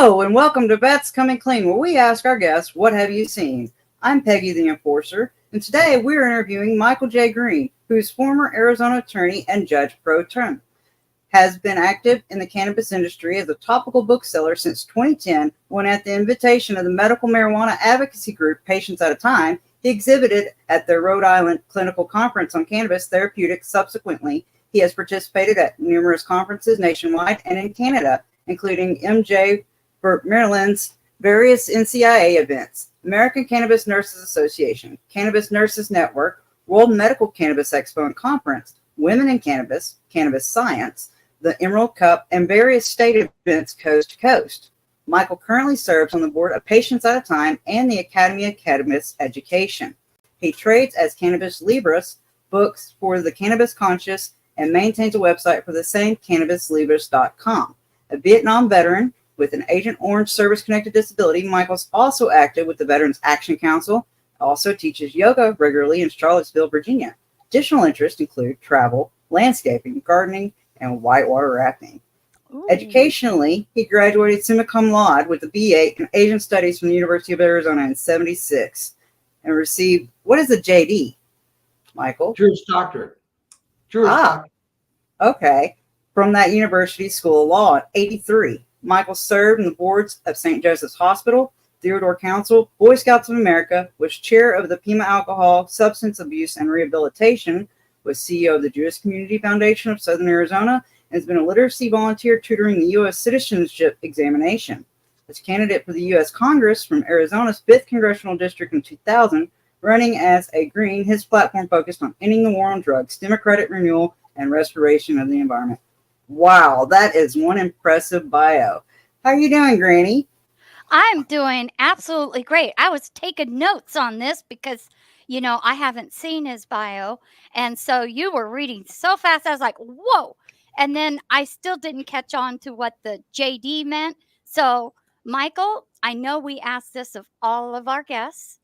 Hello and welcome to Vets Coming Clean, where we ask our guests, what have you seen? I'm Peggy the Enforcer, and today we're interviewing Michael J. Green, who is former Arizona attorney and judge pro tem. Has been active in the cannabis industry as a topical bookseller since 2010, when at the invitation of the medical marijuana advocacy group Patients at a Time, he exhibited at the Rhode Island Clinical Conference on Cannabis Therapeutics. Subsequently, he has participated at numerous conferences nationwide and in Canada, including MJ for Maryland's various NCIA events, American Cannabis Nurses Association, Cannabis Nurses Network, World Medical Cannabis Expo and Conference, Women in Cannabis, Cannabis Science, the Emerald Cup, and various state events coast to coast. Michael currently serves on the board of Patients at a Time and the Academy of Cannabis Education. He trades as Cannabis Libras, books for the Cannabis Conscious, and maintains a website for the same, cannabislibras.com. A Viet Nam veteran with an Agent Orange service-connected disability, Michael's also active with the Veterans Action Council, also teaches yoga regularly in Charlottesville, Virginia. Additional interests include travel, landscaping, gardening, and whitewater rafting. Ooh. Educationally, he graduated Summa Cum Laude with a BA in Asian Studies from the University of Arizona in '76 and received, what is a JD, Michael? Juris Doctorate. Doctorate. Okay. From that University School of Law in '83. Michael served in the boards of St. Joseph's Hospital, Theodore Council, Boy Scouts of America, was chair of the Pima Alcohol, Substance Abuse, and Rehabilitation, was CEO of the Jewish Community Foundation of Southern Arizona, and has been a literacy volunteer tutoring the U.S. Citizenship Examination. As candidate for the U.S. Congress from Arizona's 5th Congressional District in 2000, running as a Green, his platform focused on ending the war on drugs, democratic renewal, and restoration of the environment. Wow, that is one impressive bio. How are you doing, Granny? I'm doing absolutely great. I was taking notes on this because, I haven't seen his bio. And so you were reading so fast, I was like, whoa. And then I still didn't catch on to what the JD meant. So, Michael, I know we asked this of all of our guests,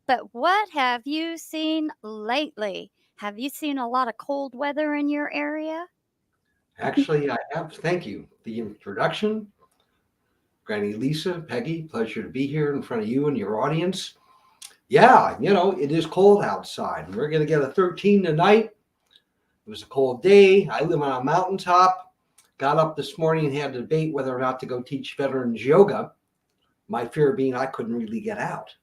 but what have you seen lately? Have you seen a lot of cold weather in your area? Actually, I have. Thank you. The introduction. Granny Lisa, Peggy, pleasure to be here in front of you and your audience. Yeah, it is cold outside. We're going to get a 13 tonight. It was a cold day. I live on a mountaintop. Got up this morning and had a debate whether or not to go teach veterans yoga. My fear being I couldn't really get out.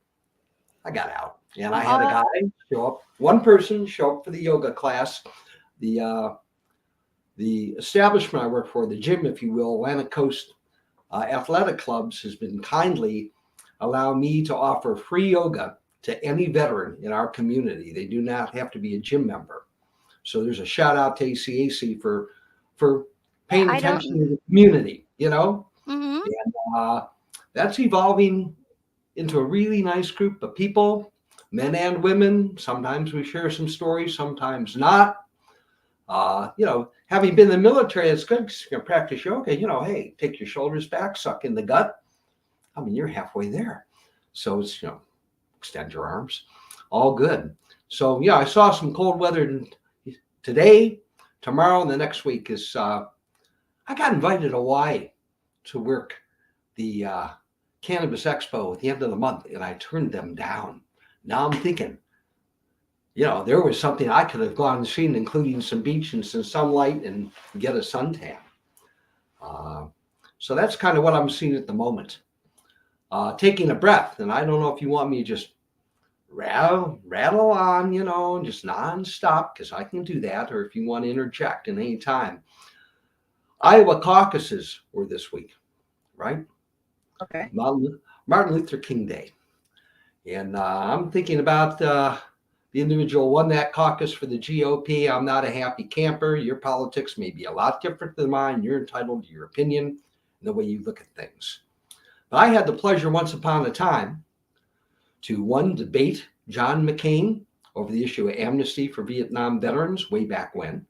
I got out. And I had a guy show up, one person show up for the yoga class. The establishment I work for, the gym, if you will, Atlantic Coast Athletic Clubs, has been kindly allowing me to offer free yoga to any veteran in our community. They do not have to be a gym member. So there's a shout out to ACAC for paying attention to the community, Mm-hmm. And that's evolving into a really nice group of people, men and women. Sometimes we share some stories, sometimes not. Having been in the military, it's good because you can practice yoga. Hey, take your shoulders back, suck in the gut. I mean, you're halfway there. So it's, extend your arms. All good. So, I saw some cold weather today, tomorrow, and the next week is, I got invited to Hawaii to work the Cannabis Expo at the end of the month, and I turned them down. Now I'm thinking, there was something I could have gone and seen, including some beach and some sunlight and get a suntan. So that's kind of what I'm seeing at the moment. Taking a breath, and I don't know if you want me to just rattle on, just nonstop, because I can do that, or if you want to interject at any time. Iowa caucuses were this week, right? Okay. Martin Luther King Day. And I'm thinking about the individual won that caucus for the GOP. I'm not a happy camper. Your politics may be a lot different than mine. You're entitled to your opinion and the way you look at things. But I had the pleasure once upon a time to debate John McCain over the issue of amnesty for Viet Nam veterans way back when.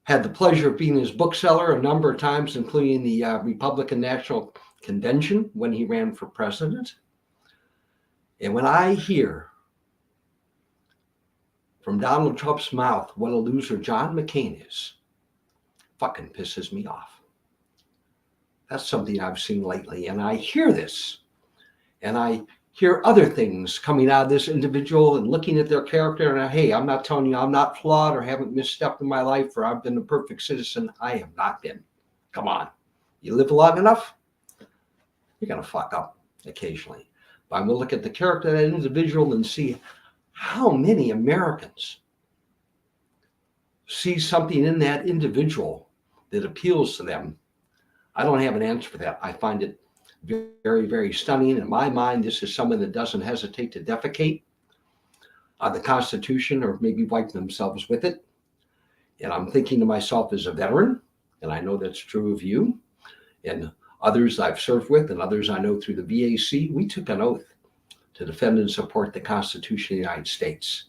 Had the pleasure of being his bookseller a number of times, including the Republican National Convention when he ran for president. And when I hear from Donald Trump's mouth what a loser John McCain is, fucking pisses me off. That's something I've seen lately. And I hear this, and I hear other things coming out of this individual and looking at their character. And hey, I'm not telling you I'm not flawed or haven't misstepped in my life or I've been a perfect citizen. I have not been. Come on. You live long enough, you're going to fuck up occasionally. But I'm going to look at the character of that individual and see how many Americans see something in that individual that appeals to them. I don't have an answer for that. I find it very, very stunning. In my mind, this is someone that doesn't hesitate to defecate on the Constitution or maybe wipe themselves with it. And I'm thinking to myself as a veteran, and I know that's true of you and others I've served with and others I know through the VAC, we took an oath to defend and support the Constitution of the United States.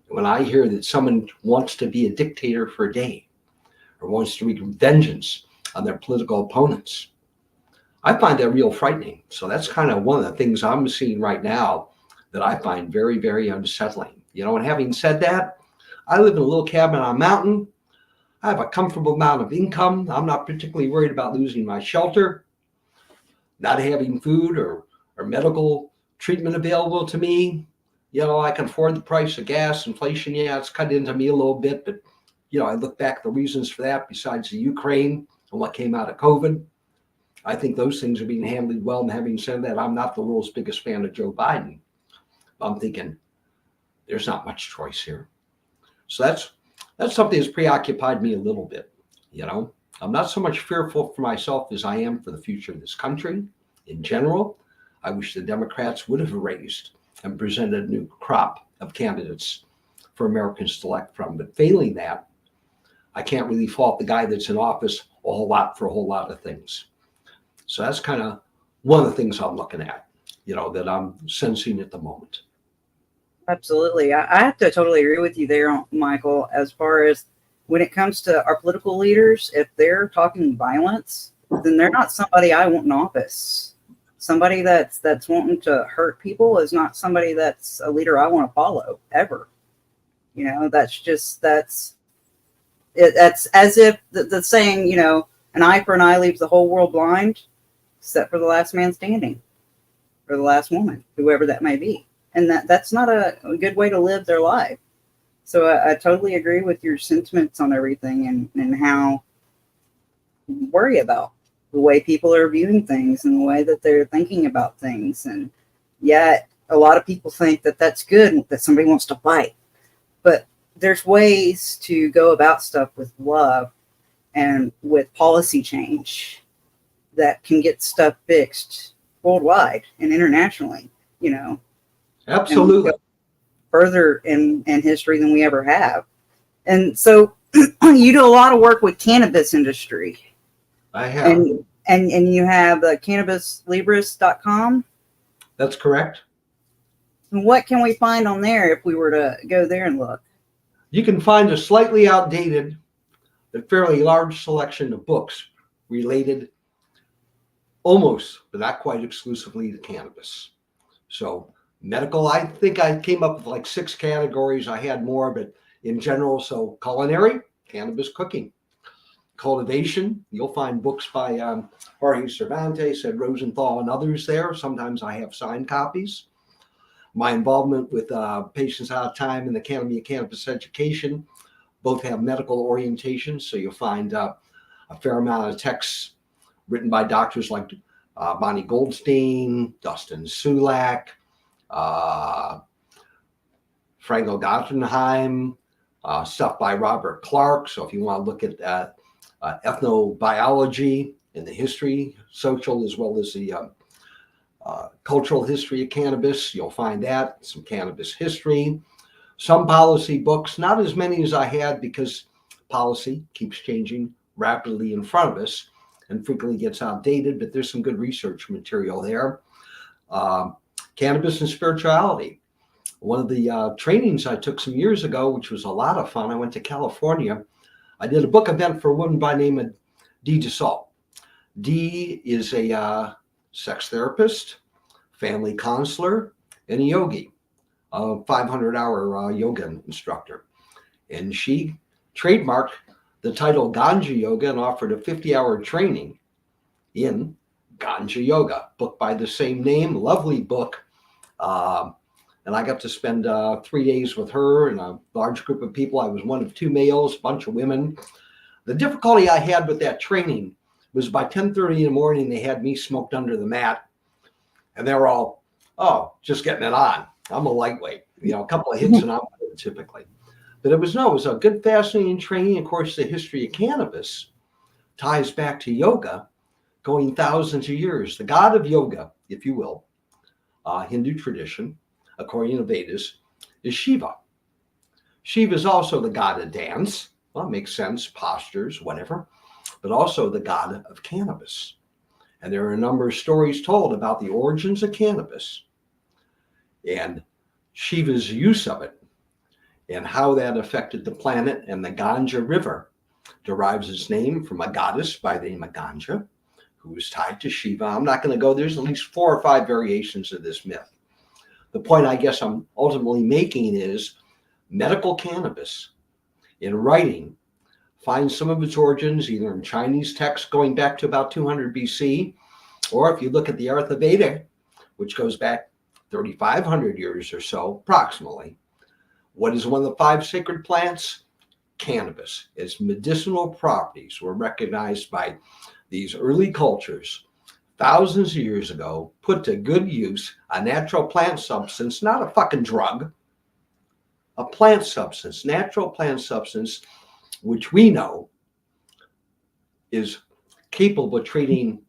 And when I hear that someone wants to be a dictator for a day or wants to wreak vengeance on their political opponents, I find that real frightening. So that's kind of one of the things I'm seeing right now that I find very, very unsettling. You know, and having said that, I live in a little cabin on a mountain. I have a comfortable amount of income. I'm not particularly worried about losing my shelter, not having food or medical treatment available to me. You know, I can afford the price of gas. Inflation, yeah, it's cut into me a little bit. But, you know, I look back at the reasons for that besides the Ukraine and what came out of COVID. I think those things are being handled well. And having said that, I'm not the world's biggest fan of Joe Biden. I'm thinking there's not much choice here. So that's something that's preoccupied me a little bit. You know, I'm not so much fearful for myself as I am for the future of this country in general. I wish the Democrats would have raised and presented a new crop of candidates for Americans to elect from. But failing that, I can't really fault the guy that's in office a whole lot for a whole lot of things. So that's kind of one of the things I'm looking at, you know, that I'm sensing at the moment. Absolutely. I have to totally agree with you there, Michael, as far as when it comes to our political leaders, if they're talking violence, then they're not somebody I want in office. Somebody that's wanting to hurt people is not somebody that's a leader I want to follow ever. You know, that's as if the saying, you know, an eye for an eye leaves the whole world blind, except for the last man standing or the last woman, whoever that may be. And that's not a good way to live their life. So I totally agree with your sentiments on everything and how you worry about the way people are viewing things and the way that they're thinking about things. And yet a lot of people think that that's good, that somebody wants to fight. But there's ways to go about stuff with love and with policy change that can get stuff fixed worldwide and internationally, you know. Absolutely. Further in history than we ever have. And so you do a lot of work with cannabis industry. I have. And you have cannabislibris.com. That's correct. And what can we find on there if we were to go there and look? You can find a slightly outdated but fairly large selection of books related almost, but not quite exclusively to cannabis. So medical, I think I came up with like 6 categories. I had more, but in general, so culinary, cannabis cooking, cultivation. You'll find books by Jorge Cervantes, Ed Rosenthal, and others there. Sometimes I have signed copies. My involvement with Patients Out of Time and the Academy of Cannabis Education both have medical orientation. So you'll find a fair amount of texts written by doctors like Bonnie Goldstein, Dustin Sulak, Franco Gottenheim, stuff by Robert Clark. So if you want to look at ethnobiology and the history, social, as well as the cultural history of cannabis, you'll find that, some cannabis history, some policy books, not as many as I had because policy keeps changing rapidly in front of us and frequently gets outdated, but there's some good research material there. Cannabis and spirituality. One of the trainings I took some years ago, which was a lot of fun, I went to California. I did a book event for a woman by the name of Dee DeSalt. Dee is a sex therapist, family counselor, and a yogi, a 500-hour yoga instructor. And she trademarked the title Ganja Yoga and offered a 50-hour training in Ganja Yoga, book by the same name, lovely book. And I got to spend 3 days with her and a large group of people. I was one of 2 males, a bunch of women. The difficulty I had with that training was by 10:30 in the morning, they had me smoked under the mat. And they were all, oh, just getting it on. I'm a lightweight, a couple of hits and I'm good typically. But it was a good, fascinating training. Of course, the history of cannabis ties back to yoga, going thousands of years. The god of yoga, if you will, Hindu tradition, according to Vedas, is Shiva. Shiva is also the god of dance. Well, it makes sense, postures, whatever, but also the god of cannabis. And there are a number of stories told about the origins of cannabis and Shiva's use of it and how that affected the planet. And the Ganja River derives its name from a goddess by the name of Ganja, who is tied to Shiva. I'm not going to go, there's at least 4 or 5 variations of this myth. The point I guess I'm ultimately making is medical cannabis in writing finds some of its origins either in Chinese texts going back to about 200 BC, or if you look at the Artha Veda, which goes back 3,500 years or so, approximately. What is one of the 5 sacred plants? Cannabis. Its medicinal properties were recognized by these early cultures thousands of years ago, put to good use, a natural plant substance, not a fucking drug, a plant substance, natural plant substance, which we know is capable of treating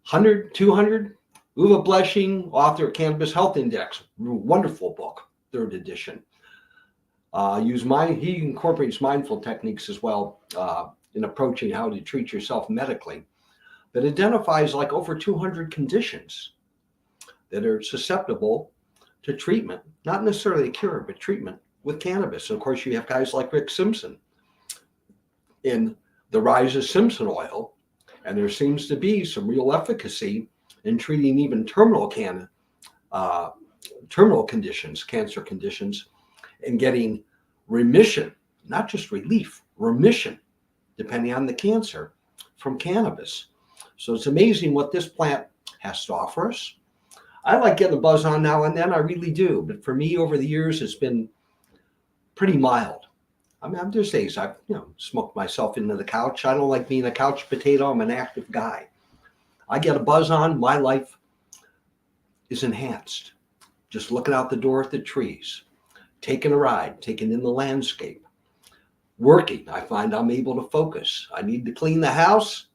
100, 200. Uwe Bleshing, author of Cannabis Health Index, wonderful book, 3rd edition. He incorporates mindful techniques as well in approaching how to treat yourself medically, that identifies like over 200 conditions that are susceptible to treatment, not necessarily a cure, but treatment with cannabis. And of course, you have guys like Rick Simpson in The Rise of Simpson Oil, and there seems to be some real efficacy in treating even terminal conditions, cancer conditions, and getting remission, not just relief, remission, depending on the cancer, from cannabis. So it's amazing what this plant has to offer us. I like getting a buzz on now and then, I really do. But for me, over the years, it's been pretty mild. I mean, there's days I've smoked myself into the couch. I don't like being a couch potato. I'm an active guy. I get a buzz on, my life is enhanced. Just looking out the door at the trees, taking a ride, taking in the landscape, working. I find I'm able to focus. I need to clean the house.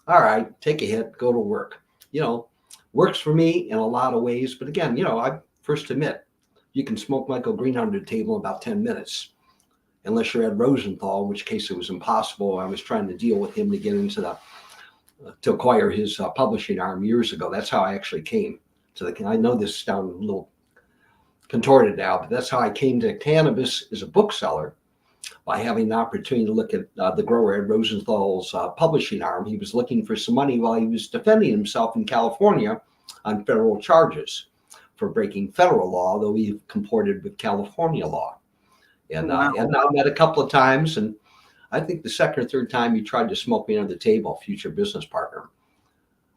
All right, take a hit, go to work. Works for me in a lot of ways. But again, I first admit, you can smoke Michael Green under the table in about 10 minutes, unless you're Ed Rosenthal, in which case it was impossible. I was trying to deal with him to get into to acquire his publishing arm years ago. That's how I actually came to I know this sounds a little contorted now, but that's how I came to cannabis as a bookseller, by having the opportunity to look at the grower Ed Rosenthal's publishing arm. He was looking for some money while he was defending himself in California on federal charges for breaking federal law, although he comported with California law. And I met a couple of times, and I think the second or third time he tried to smoke me under the table, future business partner.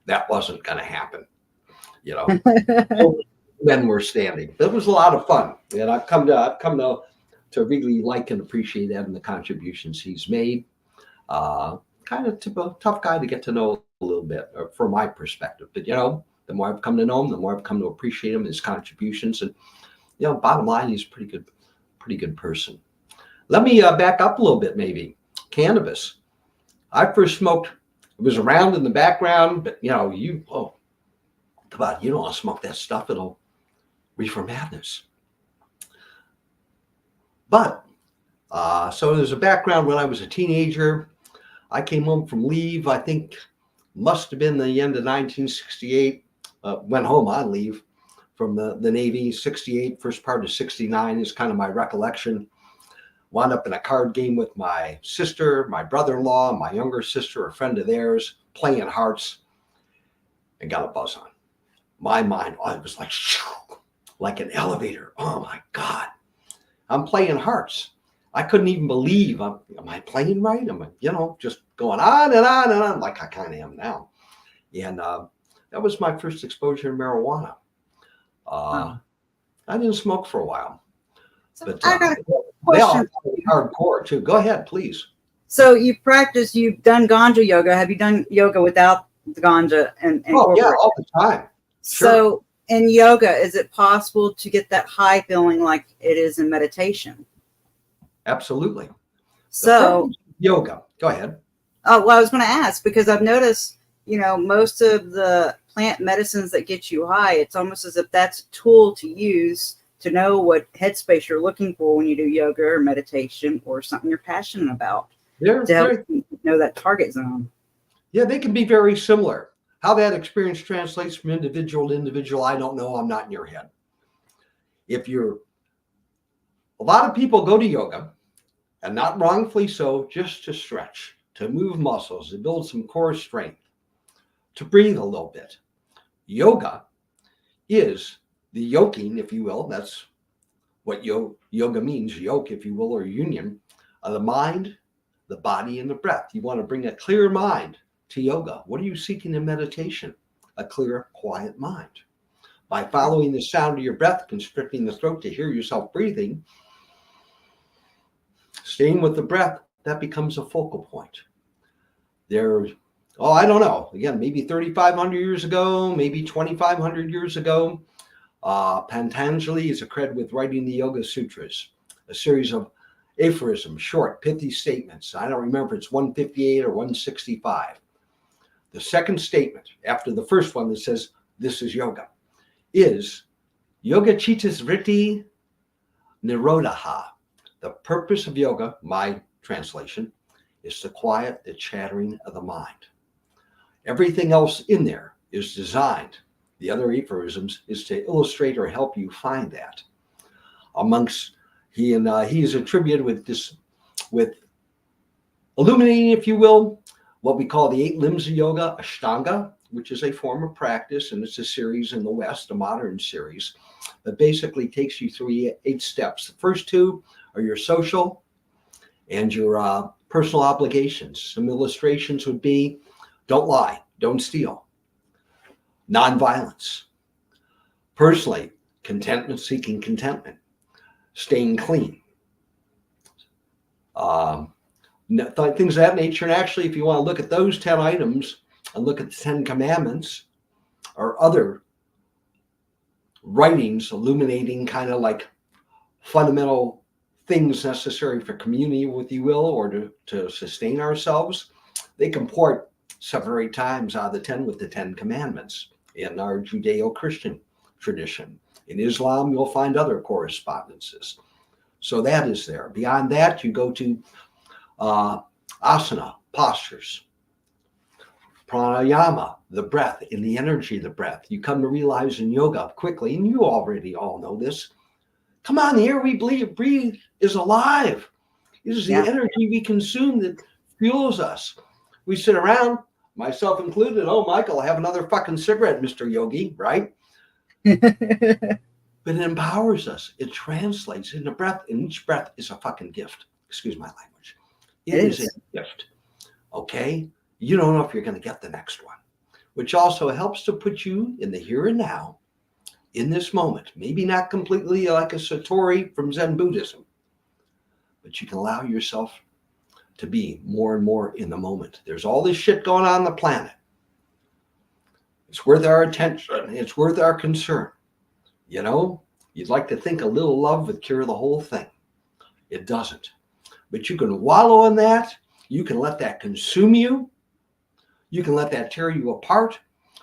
That wasn't going to happen. Men were standing. It was a lot of fun, and I've come to really like and appreciate Ed and the contributions he's made. Kind of a tough guy to get to know a little bit, from my perspective. But the more I've come to know him, the more I've come to appreciate him, his contributions, and bottom line, he's a pretty good person. Let me back up a little bit, maybe. Cannabis. I first smoked. It was around in the background, but come on, you don't want to smoke that stuff. It'll reefer madness. But so there's a background when I was a teenager. I came home from leave. I think must have been the end of 1968. Went home on leave from the Navy. 68, first part of 69 is kind of my recollection. Wound up in a card game with my sister, my brother-in-law, my younger sister, a friend of theirs, playing hearts, and got a buzz on. My mind, it was like an elevator. Oh my God. I'm playing hearts. I couldn't even believe, am I playing right? Am I, just going on and on and on like I kind of am now. And that was my first exposure to marijuana. Oh. I didn't smoke for a while, So but I got a they all question. hardcore too. Go ahead, please. So you've done ganja yoga. Have you done yoga without the ganja and Oh yeah, incorporate? all the time. So in yoga, is it possible to get that high feeling like it is in meditation? Absolutely. So Yoga. Go ahead. oh, well, I was going to ask because I've noticed, most of the plant medicines that get you high, it's almost as if that's a tool to use to know what headspace you're looking for when you do yoga or meditation or something you're passionate about to help you know that target zone. Yeah, they can be very similar. How that experience translates from individual to individual, I don't know. I'm not in your head. A lot of people go to yoga, and not wrongfully so, just to stretch, to move muscles, to build some core strength, to breathe a little bit. Yoga is the yoking, if you will. That's what yoga means, yoke, if you will, or union of the mind, the body, and the breath. You want to bring a clear mind to yoga. What are you seeking in meditation? A clear, quiet mind. By following the sound of your breath, constricting the throat to hear yourself breathing, staying with the breath, that becomes a focal point. I don't know. Again, maybe 3,500 years ago, maybe 2,500 years ago, Patanjali is accredited with writing the Yoga Sutras, a series of aphorisms, short, pithy statements. I don't remember if it's 158 or 165. The second statement after the first one that says, this is yoga, is yoga chitas vritti nirodha. The purpose of yoga, my translation, is to quiet the chattering of the mind. Everything else in there is designed, the other aphorisms, is to illustrate or help you find that. He is attributed with illuminating, if you will, what we call the 8 limbs of yoga, Ashtanga, which is a form of practice, and it's a series in the West, a modern series, that basically takes you through 8 steps. The first 2 are your social and your personal obligations. Some illustrations would be, don't lie, don't steal. Nonviolence. Personally, contentment, seeking contentment. Staying clean. Things of that nature. And actually, if you want to look at those 10 items and look at the 10 commandments or other writings illuminating kind of like fundamental things necessary for community, if you will, or to sustain ourselves, they comport 7 or 8 times out of the 10 with the 10 commandments in our Judeo-Christian tradition. In Islam, you'll find other correspondences. So that is there. Beyond that, you go to asana, postures, pranayama, the breath, and the energy of the breath. You come to realize in yoga quickly, and you already all know this, come on, the air we breathe is alive. It is the energy we consume that fuels us. We sit around, myself included, oh, Michael, have another fucking cigarette, Mr. Yogi, right? But it empowers us. It translates into breath, and each breath is a fucking gift. Excuse my language. It is a gift, okay? You don't know if you're going to get the next one, which also helps to put you in the here and now, in this moment. Maybe not completely like a Satori from Zen Buddhism, but you can allow yourself to be more and more in the moment. There's all this shit going on the planet. It's worth our attention. It's worth our concern. You know, you'd like to think a little love would cure the whole thing. It doesn't. But you can wallow in that. You can let that consume you. You can let that tear you apart.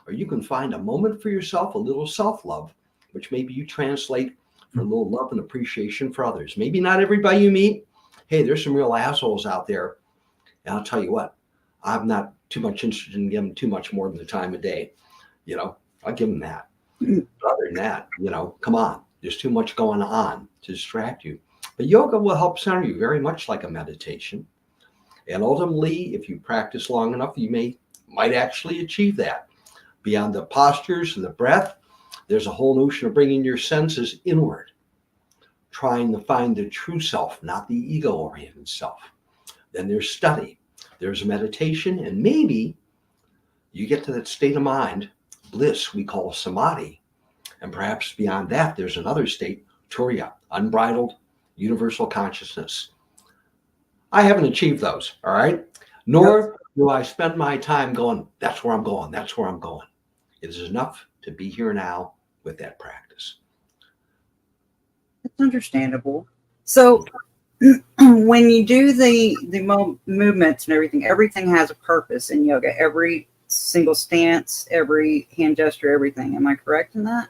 Or you can find a moment for yourself, a little self-love, which maybe you translate for a little love and appreciation for others. Maybe not everybody you meet. Hey, there's some real assholes out there. And I'll tell you what, I'm not too much interested in giving too much more than the time of day. You know, I'll give them that. But other than that, you know, come on. There's too much going on to distract you. But yoga will help center you very much like a meditation. And ultimately, if you practice long enough, you might actually achieve that. Beyond the postures and the breath, there's a whole notion of bringing your senses inward, trying to find the true self, not the ego-oriented self. Then there's study, there's meditation, and maybe you get to that state of mind, bliss, we call samadhi. And perhaps beyond that, there's another state, turiya, unbridled universal consciousness. I haven't achieved those, all right? Nor do I spend my time going, that's where I'm going, that's where I'm going. It is enough to be here now with that practice. It's understandable. So when you do the movements and everything has a purpose in yoga. Every single stance, every hand gesture, everything. Am I correct in that?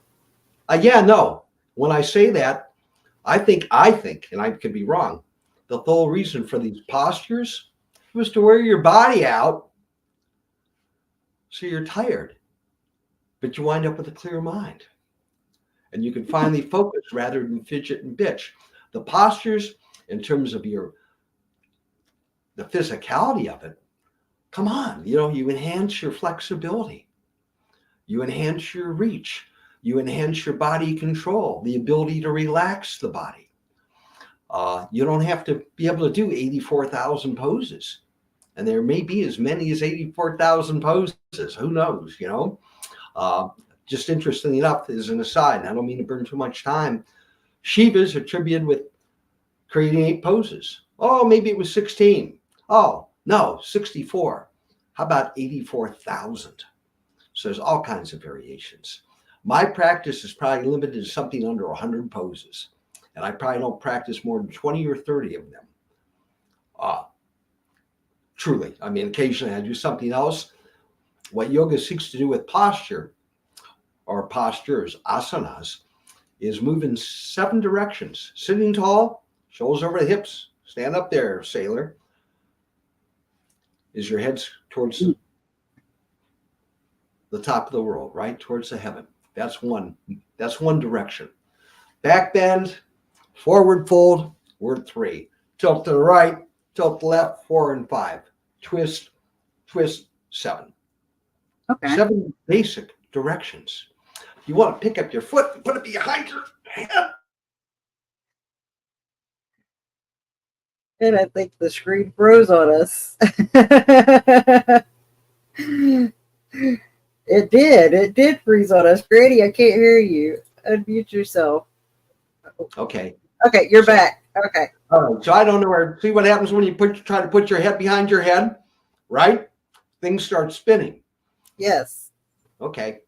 Yeah, no. When I say that, I think, and I could be wrong, the whole reason for these postures was to wear your body out so you're tired, but you wind up with a clear mind. And you can finally focus rather than fidget and bitch. The postures, in terms of the physicality of it, come on, you enhance your flexibility. You enhance your reach. You enhance your body control, the ability to relax the body. You don't have to be able to do 84,000 poses. And there may be as many as 84,000 poses. Who knows, Just interestingly enough, as an aside, and I don't mean to burn too much time, Shiva's attributed with creating 8 poses. Oh, maybe it was 16. Oh, no, 64. How about 84,000? So there's all kinds of variations. My practice is probably limited to something under 100 poses. And I probably don't practice more than 20 or 30 of them. Truly. I mean, occasionally I do something else. What yoga seeks to do with posture, or postures, asanas, is move in 7 directions. Sitting tall, shoulders over the hips. Stand up there, sailor. Is your head towards the top of the world, right? Towards the heaven. That's one direction. Back bend, forward fold, word 3. Tilt to the right, tilt to the left, 4 and 5. Twist, 7. Okay. 7 basic directions. You want to pick up your foot and put it behind your head. And I think the screen froze on us. It did freeze on us. Grady, I can't hear you. Unmute yourself. Okay. Okay, you're back. Okay. All right. So I don't know where. See what happens when you try to put your head behind your head, right? Things start spinning. Yes. Okay.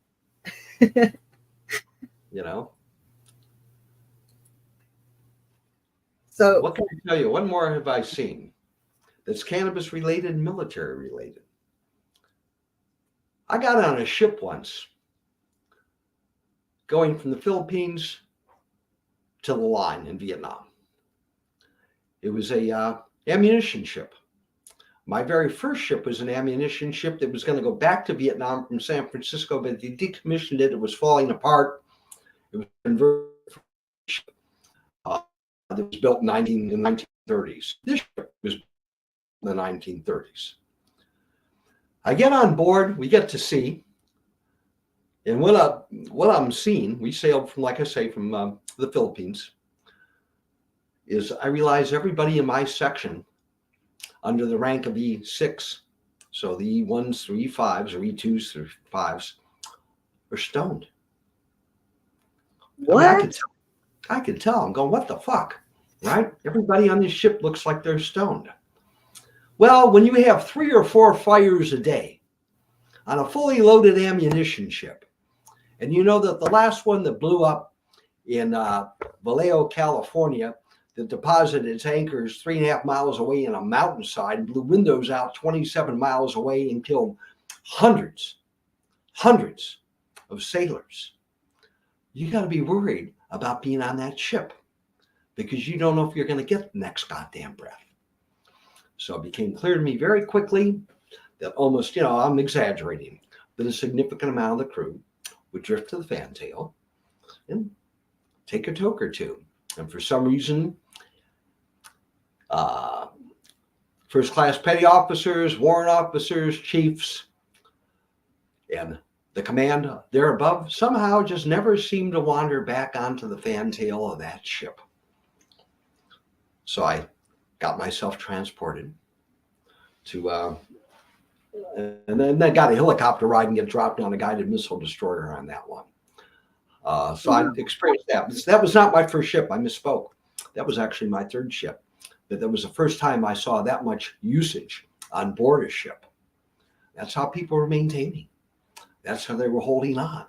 So what can I tell you? What more have I seen that's cannabis related and military related? I got on a ship once going from the Philippines to the line in Vietnam. It was a ammunition ship. My very first ship was an ammunition ship that was going to go back to Vietnam from San Francisco, but they decommissioned it. It was falling apart. It was converted. It was built in the 1930s. This ship was built in the 1930s. I get on board. We get to sea. And what I'm seeing, we sailed from, like I say, from the Philippines, is I realize everybody in my section under the rank of E6, so the E1s through E5s or E2s through 5s, are stoned. what? I mean, I could tell. I'm going, what the fuck, right? Everybody on this ship looks like they're stoned. Well, when you have 3 or 4 fires a day on a fully loaded ammunition ship, and you know that the last one that blew up in Vallejo, California, that deposited its anchors 3.5 miles away in a mountainside, blew windows out 27 miles away and killed hundreds of sailors. You got to be worried about being on that ship because you don't know if you're going to get the next goddamn breath. So it became clear to me very quickly that almost, I'm exaggerating, but a significant amount of the crew would drift to the fantail and take a toke or two. And for some reason, first class petty officers, warrant officers, chiefs, and the command there above somehow just never seemed to wander back onto the fantail of that ship. So I got myself transported to And then they got a helicopter ride and get dropped on a guided missile destroyer on that one. So I experienced that. That was not my first ship. I misspoke. That was actually my third ship. But that was the first time I saw that much usage on board a ship. That's how people were maintaining. That's how they were holding on.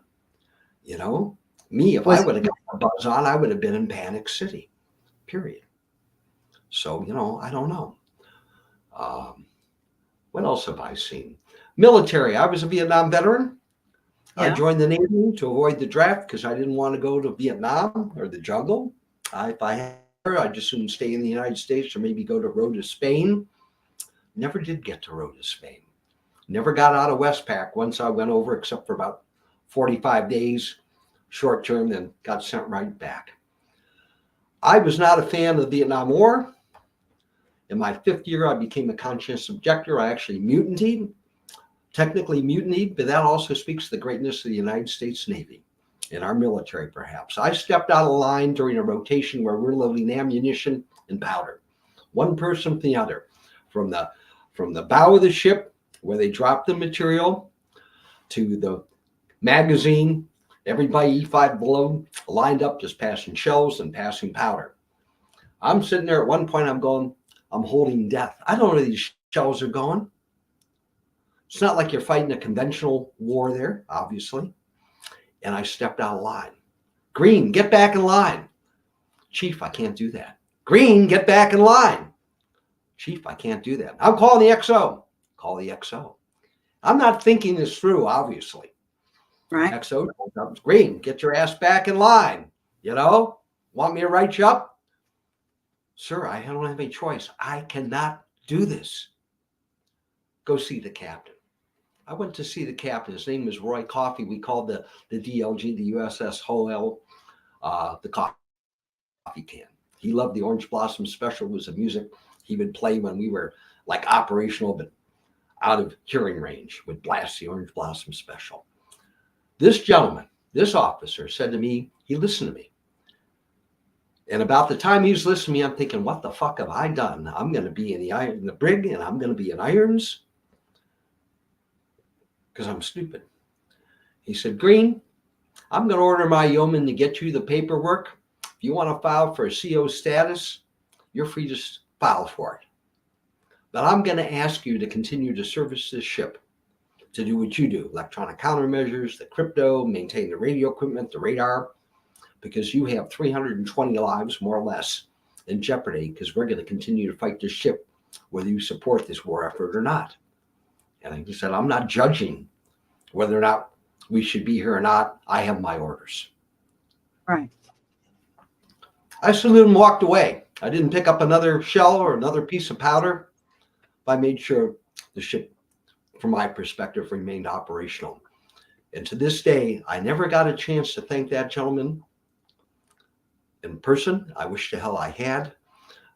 You know, me, if I would have got a buzz on, I would have been in Panic City, period. So, you know, I don't know. What else have I seen? Military. I was a Vietnam veteran. Yeah. I joined the Navy to avoid the draft because I didn't want to go to Vietnam or the jungle. If I had her, I'd just soon stay in the United States or maybe go to row to Spain. Never did get to row to Spain. Never got out of Westpac once I went over, except for about 45 days, short term, then got sent right back. I was not a fan of the Vietnam War. In my 5th year, I became a conscientious objector. I actually technically mutinied, but that also speaks to the greatness of the United States Navy and our military, perhaps. I stepped out of line during a rotation where we're loading ammunition and powder. One person from the other, from the bow of the ship where they dropped the material to the magazine, everybody E5 below lined up just passing shells and passing powder. I'm sitting there at one point, I'm holding death. I don't know where these shells are going. It's not like you're fighting a conventional war there, obviously. And I stepped out of line. Green, get back in line. Chief, I can't do that. Green, get back in line. Chief, I can't do that. I'm calling the XO. Call the XO. I'm not thinking this through, obviously. Right. XO comes, Green, get your ass back in line. You know, want me to write you up? Sir, I don't have any choice. I cannot do this. Go see the captain. I went to see the captain. His name was Roy Coffey. We called the DLG, the USS Howell, the coffee can. He loved the Orange Blossom Special. It was a music he would play when we were like operational, but out of hearing range, would blast the Orange Blossom Special. This gentleman, this officer said to me, he listened to me. And about the time he was listening to me, I'm thinking, what the fuck have I done? I'm going to be in the brig and I'm going to be in irons because I'm stupid. He said, Green, I'm going to order my yeoman to get you the paperwork. If you want to file for a CO status, you're free to file for it. But I'm going to ask you to continue to service this ship, to do what you do, electronic countermeasures, the crypto, maintain the radio equipment, the radar, because you have 320 lives, more or less, in jeopardy, because we're going to continue to fight this ship, whether you support this war effort or not. And I just said, I'm not judging whether or not we should be here or not. I have my orders. Right. I saluted and walked away. I didn't pick up another shell or another piece of powder. I made sure the ship, from my perspective, remained operational. And to this day, I never got a chance to thank that gentleman in person. I wish to hell I had.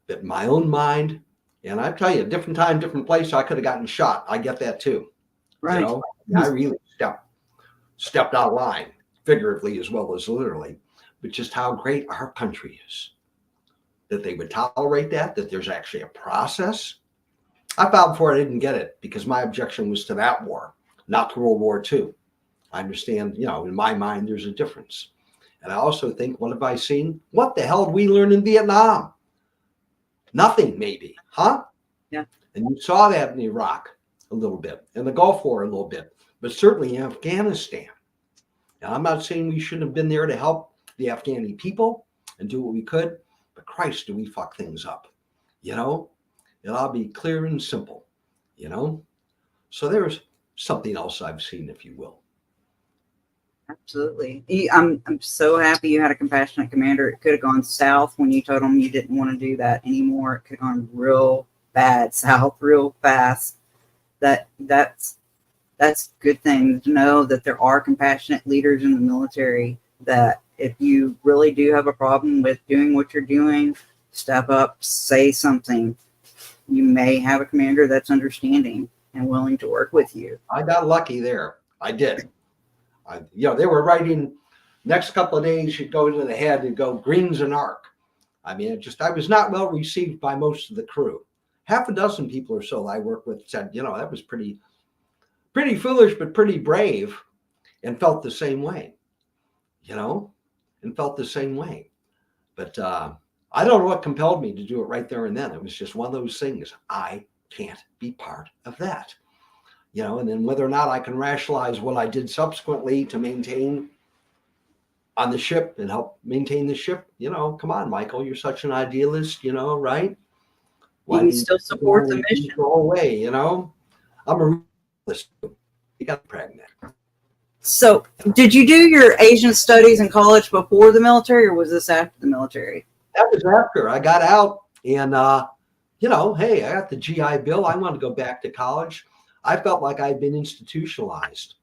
But in my own mind, and I tell you, different time, different place, I could have gotten shot. I get that too. Right. You know, I really stepped out of line, figuratively as well as literally, but just how great our country is. That they would tolerate that there's actually a process. I filed for it, I didn't get it because my objection was to that war, not to World War II. I understand, you know, in my mind, there's a difference. And I also think, what have I seen? What the hell did we learn in Vietnam? Nothing, maybe, huh? Yeah. And you saw that in Iraq a little bit, in the Gulf War a little bit, but certainly in Afghanistan. Now, I'm not saying we shouldn't have been there to help the Afghani people and do what we could, but Christ, do we fuck things up, you know? It'll all be clear and simple, you know? So there's something else I've seen, if you will. Absolutely. I'm so happy you had a compassionate commander. It could have gone south when you told him you didn't want to do that anymore. It could have gone real bad south real fast. That's a good thing to know that there are compassionate leaders in the military, that if you really do have a problem with doing what you're doing, step up, say something. You may have a commander that's understanding and willing to work with you. I got lucky there. I did. They were writing next couple of days, you'd go into the head and go, Green's an arc. I mean, I was not well received by most of the crew. Half a dozen people or so I worked with said, that was pretty pretty foolish, but pretty brave, and felt the same way, and felt the same way. But I don't know what compelled me to do it right there and then. It was just one of those things. I can't be part of that, and then whether or not I can rationalize what I did subsequently to maintain on the ship and help maintain the ship, come on, Michael, you're such an idealist, right? You can still support the mission. Go away, I'm a realist. You got pregnant. So, did you do your Asian studies in college before the military, or was this after the military? That was after I got out, and hey, I got the GI Bill. I wanted to go back to college. I felt like I'd been institutionalized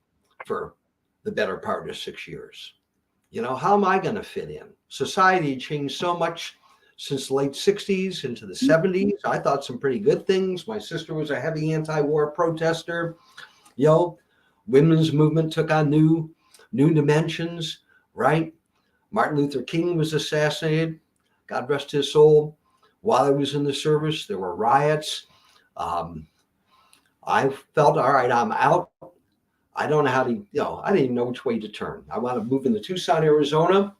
for the better part of 6 years. How am I going to fit in? Society changed so much since the late 60s into the 70s. I thought some pretty good things. My sister was a heavy anti-war protester. Women's movement took on new dimensions, right? Martin Luther King was assassinated. God rest his soul. While I was in the service, there were riots. I felt, all right, I'm out. I don't know how to, I didn't even know which way to turn. I wanted to move into Tucson, Arizona,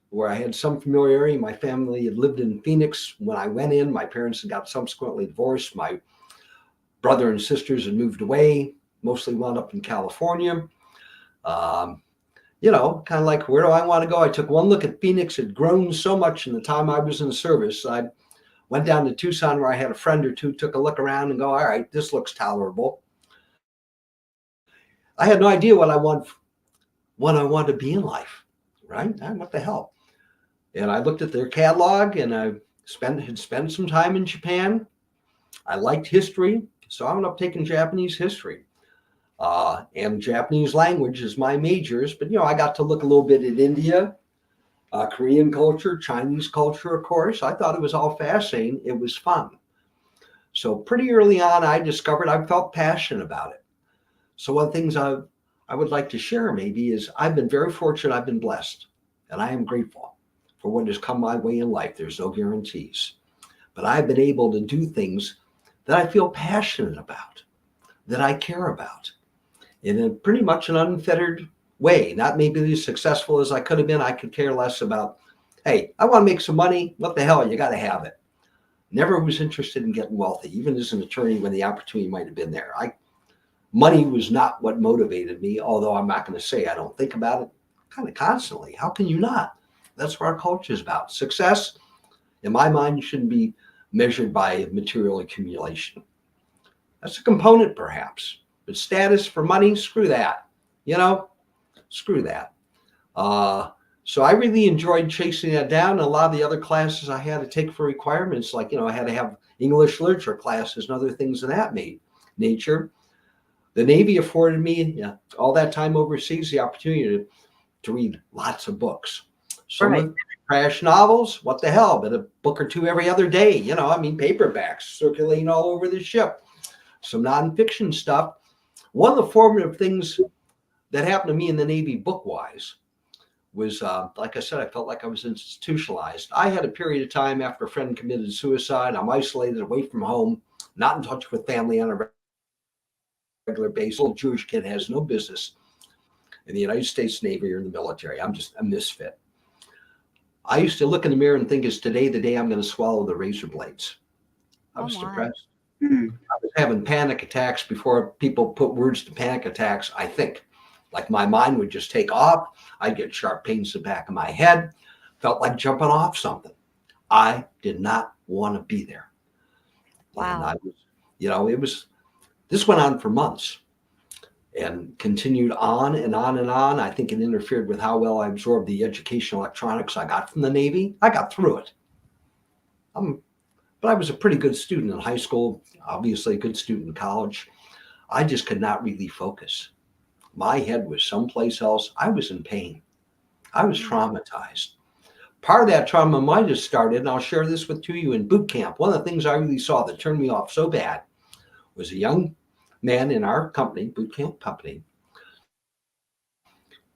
where I had some familiarity. My family had lived in Phoenix when I went in. My parents had got subsequently divorced. My brother and sisters had moved away, mostly wound up in California. Kind of like, where do I want to go? I took one look at Phoenix. It had grown so much in the time I was in the service. I went down to Tucson where I had a friend or two, took a look around and go, all right, this looks tolerable. I had no idea what I wanted to be in life, right? What the hell? And I looked at their catalog, and I had spent some time in Japan. I liked history, so I ended up taking Japanese history. And Japanese language is my majors, but I got to look a little bit at India, Korean culture, Chinese culture, of course. I thought it was all fascinating. It was fun. So pretty early on, I discovered I felt passionate about it. So one of the things I would like to share maybe is I've been very fortunate. I've been blessed, and I am grateful for what has come my way in life. There's no guarantees, but I've been able to do things that I feel passionate about, that I care about, in a pretty much an unfettered way. Not maybe as successful as I could have been. I could care less about, hey, I want to make some money. What the hell? You got to have it. Never was interested in getting wealthy, even as an attorney when the opportunity might have been there. Money was not what motivated me, although I'm not going to say I don't think about it kind of constantly. How can you not? That's what our culture is about. Success, in my mind, shouldn't be measured by material accumulation. That's a component, perhaps. But status for money, screw that. Screw that. So I really enjoyed chasing that down. A lot of the other classes I had to take for requirements, like, I had to have English literature classes and other things of that nature. The Navy afforded me all that time overseas the opportunity to read lots of books. Some of trash novels, what the hell, but a book or two every other day. Paperbacks circulating all over the ship. Some nonfiction stuff. One of the formative things that happened to me in the Navy book-wise was, like I said, I felt like I was institutionalized. I had a period of time after a friend committed suicide. I'm isolated, away from home, not in touch with family on a regular basis. A little Jewish kid has no business in the United States Navy or in the military. I'm just a misfit. I used to look in the mirror and think, is today the day I'm going to swallow the razor blades? I was depressed. I was having panic attacks before people put words to panic attacks, I think. Like my mind would just take off. I'd get sharp pains in the back of my head. Felt like jumping off something. I did not want to be there. Wow. And I was, this went on for months and continued on and on and on. I think it interfered with how well I absorbed the educational electronics I got from the Navy. I got through it. But I was a pretty good student in high school, obviously a good student in college. I just could not really focus. My head was someplace else. I was in pain. I was traumatized. Part of that trauma might have started, and I'll share this with you in boot camp. One of the things I really saw that turned me off so bad was a young man in our company, boot camp company,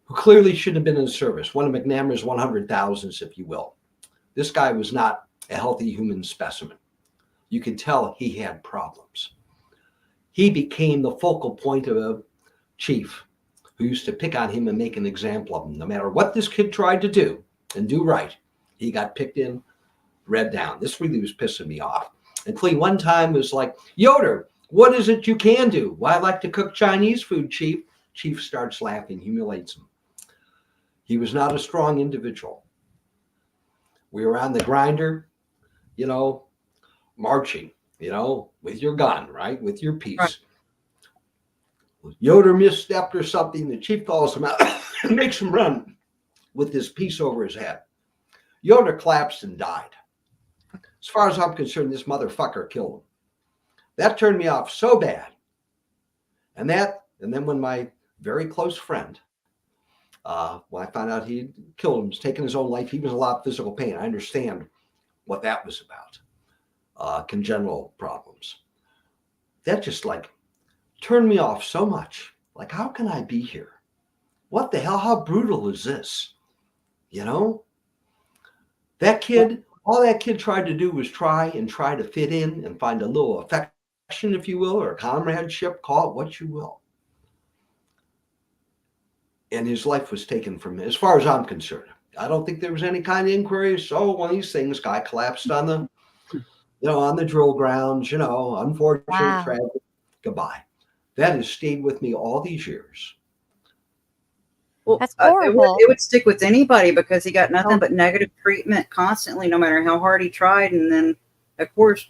who clearly shouldn't have been in service. One of McNamara's 100,000s, if you will. This guy was not a healthy human specimen. You could tell he had problems. he became the focal point of a chief who used to pick on him and make an example of him. No matter what this kid tried to do and do right, he got picked in, read down. This really was pissing me off. And Clee one time was like, Yoder, what is it you can do? Well, I like to cook Chinese food, Chief. Chief starts laughing, humiliates him. He was not a strong individual. We were on the grinder, marching, with your gun, right? With your piece. Right. Yoder misstepped or something. The chief calls him out and makes him run with this piece over his head. Yoder collapsed and died. As far as I'm concerned, this motherfucker killed him. That turned me off so bad. And then when my very close friend, when I found out he killed him, was taking his own life, he was in a lot of physical pain. I understand what that was about, congenital problems. That just turned me off so much. Like, how can I be here? What the hell? How brutal is this? That kid, all that kid tried to do was try to fit in and find a little affection, if you will, or comradeship, call it what you will. And his life was taken from him, as far as I'm concerned. I don't think there was any kind of inquiry. So one of these things, guy collapsed on the, on the drill grounds, unfortunate, wow. Tragic, goodbye. That has stayed with me all these years. Well, that's horrible. It would stick with anybody because he got nothing but negative treatment constantly, no matter how hard he tried. And then, of course,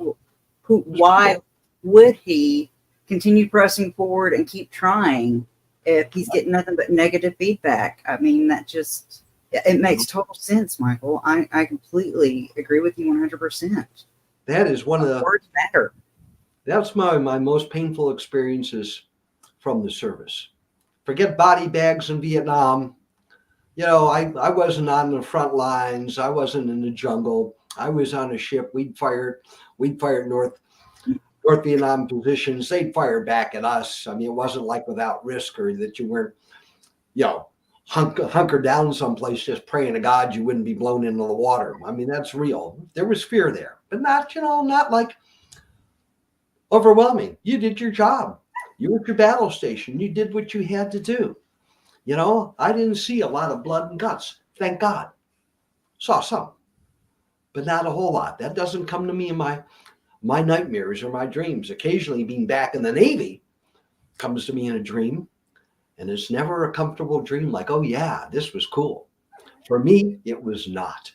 why would he continue pressing forward and keep trying if he's getting nothing but negative feedback? I mean, it makes total sense, Michael. I completely agree with you 100%. That is one of the words matter. That's my most painful experiences from the service. Forget body bags in Vietnam. I wasn't on the front lines. I wasn't in the jungle. I was on a ship. We'd fire North Vietnam positions. They'd fire back at us. I mean, it wasn't like without risk or that you weren't, hunker down someplace just praying to God you wouldn't be blown into the water. I mean, that's real. There was fear there, but not like overwhelming. You did your job. You were at your battle station. You did what you had to do. I didn't see a lot of blood and guts. Thank God. Saw some, but not a whole lot. That doesn't come to me in my nightmares or my dreams. Occasionally being back in the Navy comes to me in a dream, and it's never a comfortable dream like, oh yeah, this was cool. For me, it was not.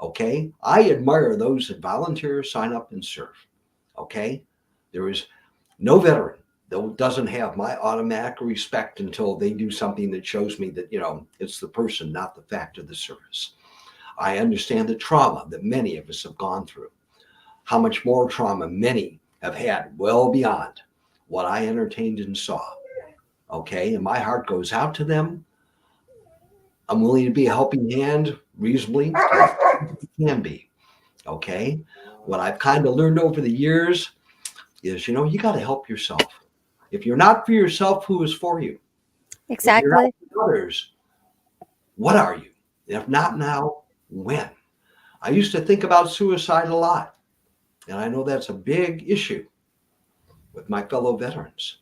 Okay. I admire those that volunteer, sign up, and serve. Okay. There is no veteran that doesn't have my automatic respect until they do something that shows me that, it's the person, not the fact of the service. I understand the trauma that many of us have gone through, how much more trauma many have had well beyond what I entertained and saw. Okay. And my heart goes out to them. I'm willing to be a helping hand reasonably. Can be. Okay. What I've kind of learned over the years is, you got to help yourself. If you're not for yourself, who is for you? Exactly. If you're not for others, what are you? If not now, when? I used to think about suicide a lot. And I know that's a big issue with my fellow veterans.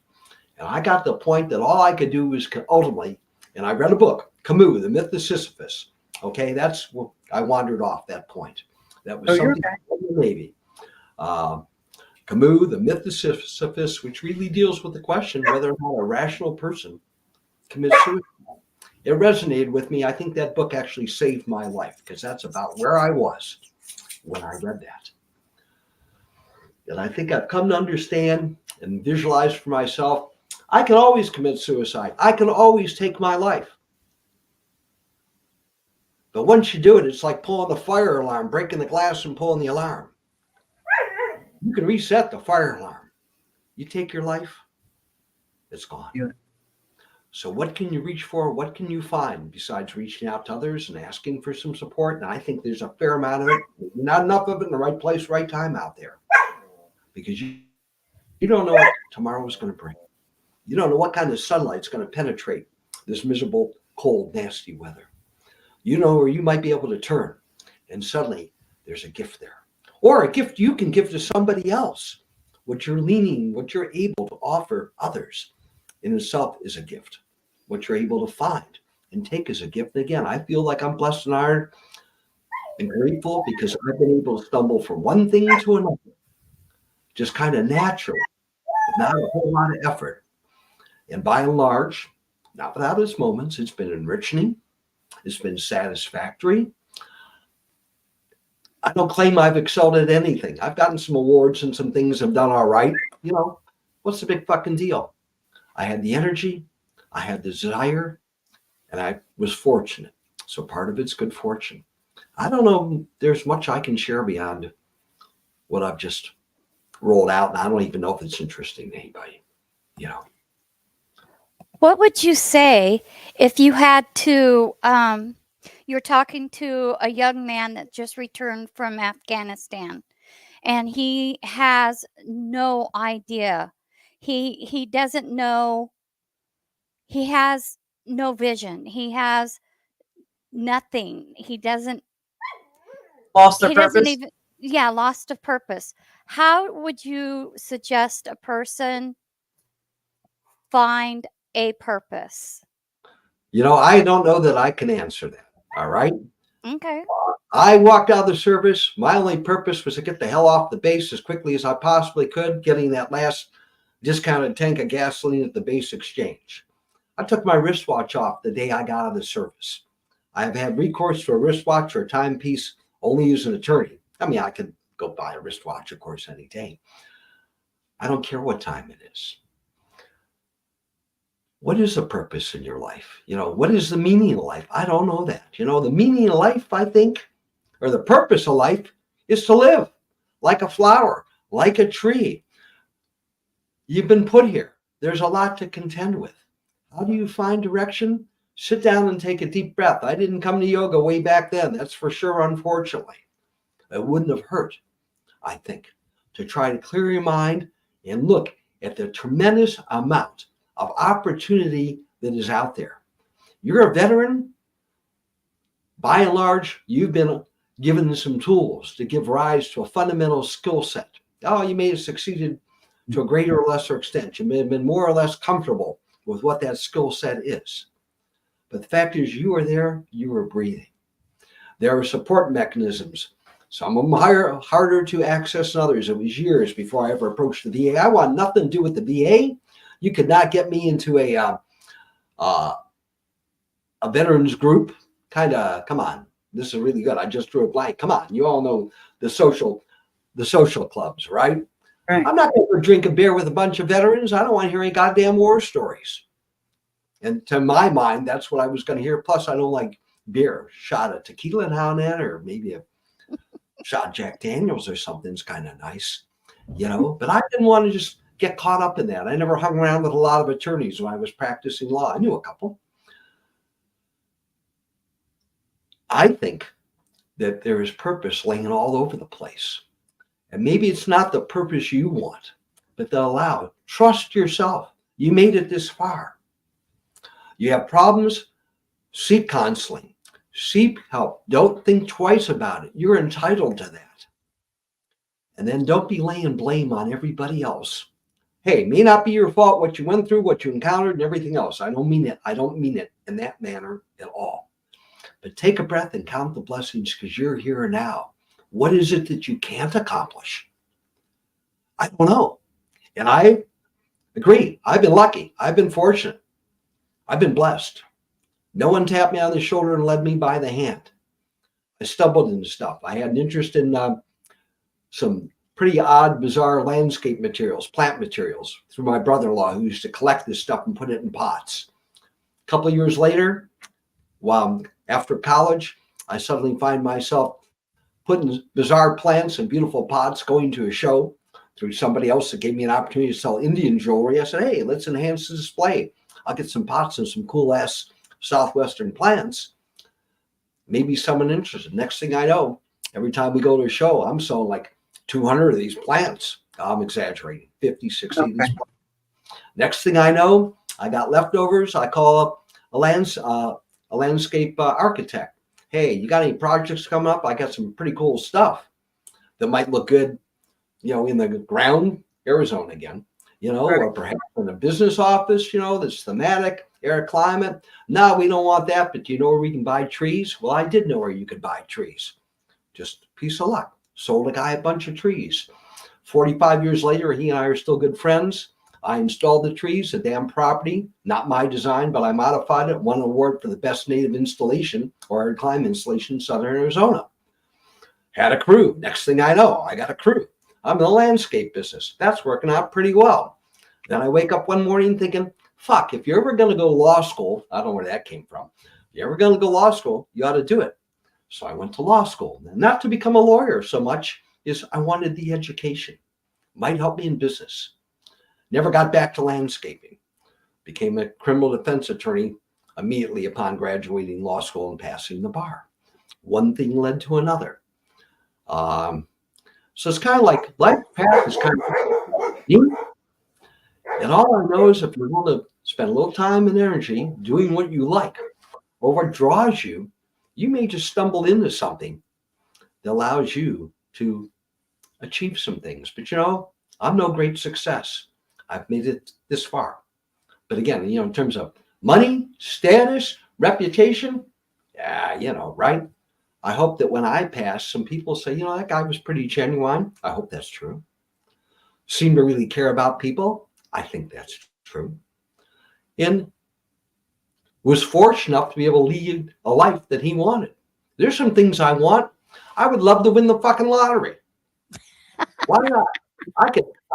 And I got to the point that all I could do was ultimately, and I read a book, Camus, The Myth of Sisyphus. Okay, that's where I wandered off that point. That was something from the Navy. Camus, The Myth of Sisyphus, which really deals with the question whether or not a rational person commits suicide. It resonated with me. I think that book actually saved my life because that's about where I was when I read that. And I think I've come to understand and visualize for myself, I can always commit suicide. I can always take my life. But once you do it, it's like pulling the fire alarm, breaking the glass and pulling the alarm. You can reset the fire alarm. You take your life, it's gone. Yeah. So what can you reach for? What can you find besides reaching out to others and asking for some support? And I think there's a fair amount of it, not enough of it in the right place, right time out there. Because you don't know what tomorrow is going to bring. You don't know what kind of sunlight's going to penetrate this miserable, cold, nasty weather. You know where you might be able to turn, and suddenly there's a gift there. Or a gift you can give to somebody else. what you're leaning, what you're able to offer others in itself is a gift. What you're able to find and take is a gift. And again, I feel like I'm blessed and honored and grateful because I've been able to stumble from one thing to another, just kind of natural, not a whole lot of effort. And by and large, not without its moments, it's been enriching. It's been satisfactory. I don't claim I've excelled at anything. I've gotten some awards and some things I've done all right. You know, what's the big fucking deal? I had the energy, I had the desire, and I was fortunate. So part of it's good fortune. I don't know, there's much I can share beyond what I've just rolled out, and I don't even know if it's interesting to anybody, you know. What would you say if you had to, you're talking to a young man that just returned from Afghanistan, and he has no idea. He doesn't know. He has no vision. He has nothing. He doesn't Lost their doesn't purpose. even, yeah, lost of purpose. How would you suggest a person find a purpose? You know, I don't know that I can answer that. All right. Okay. I walked out of the service. My only purpose was to get the hell off the base as quickly as I possibly could, getting that last discounted tank of gasoline at the base exchange. I took my wristwatch off the day I got out of the service. I have had recourse to a wristwatch or a timepiece only as an attorney. I mean, I could go buy a wristwatch, of course, any day. I don't care what time it is. What is the purpose in your life? You know, what is the meaning of life? I don't know that. You know, the meaning of life, I think, or the purpose of life is to live like a flower, like a tree. You've been put here. There's a lot to contend with. How do you find direction? Sit down and take a deep breath. I didn't come to yoga way back then. That's for sure, unfortunately. It wouldn't have hurt, I think, to try to clear your mind and look at the tremendous amount of opportunity that is out there. You're a veteran. By and large, you've been given some tools to give rise to a fundamental skill set. Oh, you may have succeeded to a greater or lesser extent. You may have been more or less comfortable with what that skill set is. But the fact is, you are there, you are breathing. There are support mechanisms. Some of them harder to access than others. It was years before I ever approached the VA. I want nothing to do with the VA. You could not get me into a veterans group. Kind of, come on, this is really good. I just drew a blank. Come on, you all know the social clubs, right? Right. I'm not going to drink a beer with a bunch of veterans. I don't want to hear any goddamn war stories. And to my mind, that's what I was going to hear. Plus, I don't like beer. Shot of tequila now and then, or maybe a shot of Jack Daniels or something's kind of nice, you know. But I didn't want to just get caught up in that. I never hung around with a lot of attorneys when I was practicing law. I knew a couple. I think that there is purpose laying all over the place. And maybe it's not the purpose you want, but to allow, trust yourself. You made it this far. You have problems, seek counseling, seek help. Don't think twice about it. You're entitled to that. And then don't be laying blame on everybody else. Hey, it may not be your fault what you went through, what you encountered, and everything else. I don't mean it. I don't mean it in that manner at all. But take a breath and count the blessings because you're here now. What is it that you can't accomplish? I don't know. And I agree. I've been lucky. I've been fortunate. I've been blessed. No one tapped me on the shoulder and led me by the hand. I stumbled into stuff. I had an interest in some pretty odd, bizarre landscape materials, plant materials, through my brother-in-law who used to collect this stuff and put it in pots. A couple of years later, after college, I suddenly find myself putting bizarre plants in beautiful pots, going to a show through somebody else that gave me an opportunity to sell Indian jewelry. I said, hey, let's enhance the display. I'll get some pots and some cool ass Southwestern plants. Maybe someone interested. Next thing I know, every time we go to a show, I'm selling like 200 of these plants. I'm exaggerating, 50, 60 of these plants. Next thing I know, I got leftovers. I call up a landscape architect. Hey, you got any projects coming up? I got some pretty cool stuff that might look good, you know, in the ground Arizona again, Right. or perhaps in a business office, that's thematic, air climate. No, we don't want that, but do you know where we can buy trees? Well, I did know where you could buy trees. Just a piece of luck. Sold a guy a bunch of trees. 45 years later, he and I are still good friends. I installed the trees, a damn property, not my design, but I modified it, won an award for the best native installation or climate installation in Southern Arizona. Had a crew. Next thing I know, I got a crew. I'm in the landscape business. That's working out pretty well. Then I wake up one morning thinking, fuck, if you're ever going to go to law school, I don't know where that came from. If you're ever going to go to law school, you ought to do it. So I went to law school. And not to become a lawyer so much is I wanted the education. Might help me in business. Never got back to landscaping. Became a criminal defense attorney immediately upon graduating law school and passing the bar. One thing led to another. So it's kind of like life path is kind of neat. And all I know is if you're willing to spend a little time and energy doing what you like or what draws you, you may just stumble into something that allows you to achieve some things. But I'm no great success. I've made it this far. But again, in terms of money, status, reputation, right? I hope that when I pass, some people say, that guy was pretty genuine. I hope that's true. Seem to really care about people. I think that's true. And was fortunate enough to be able to lead a life that he wanted. There's some things I want. I would love to win the fucking lottery. Why not?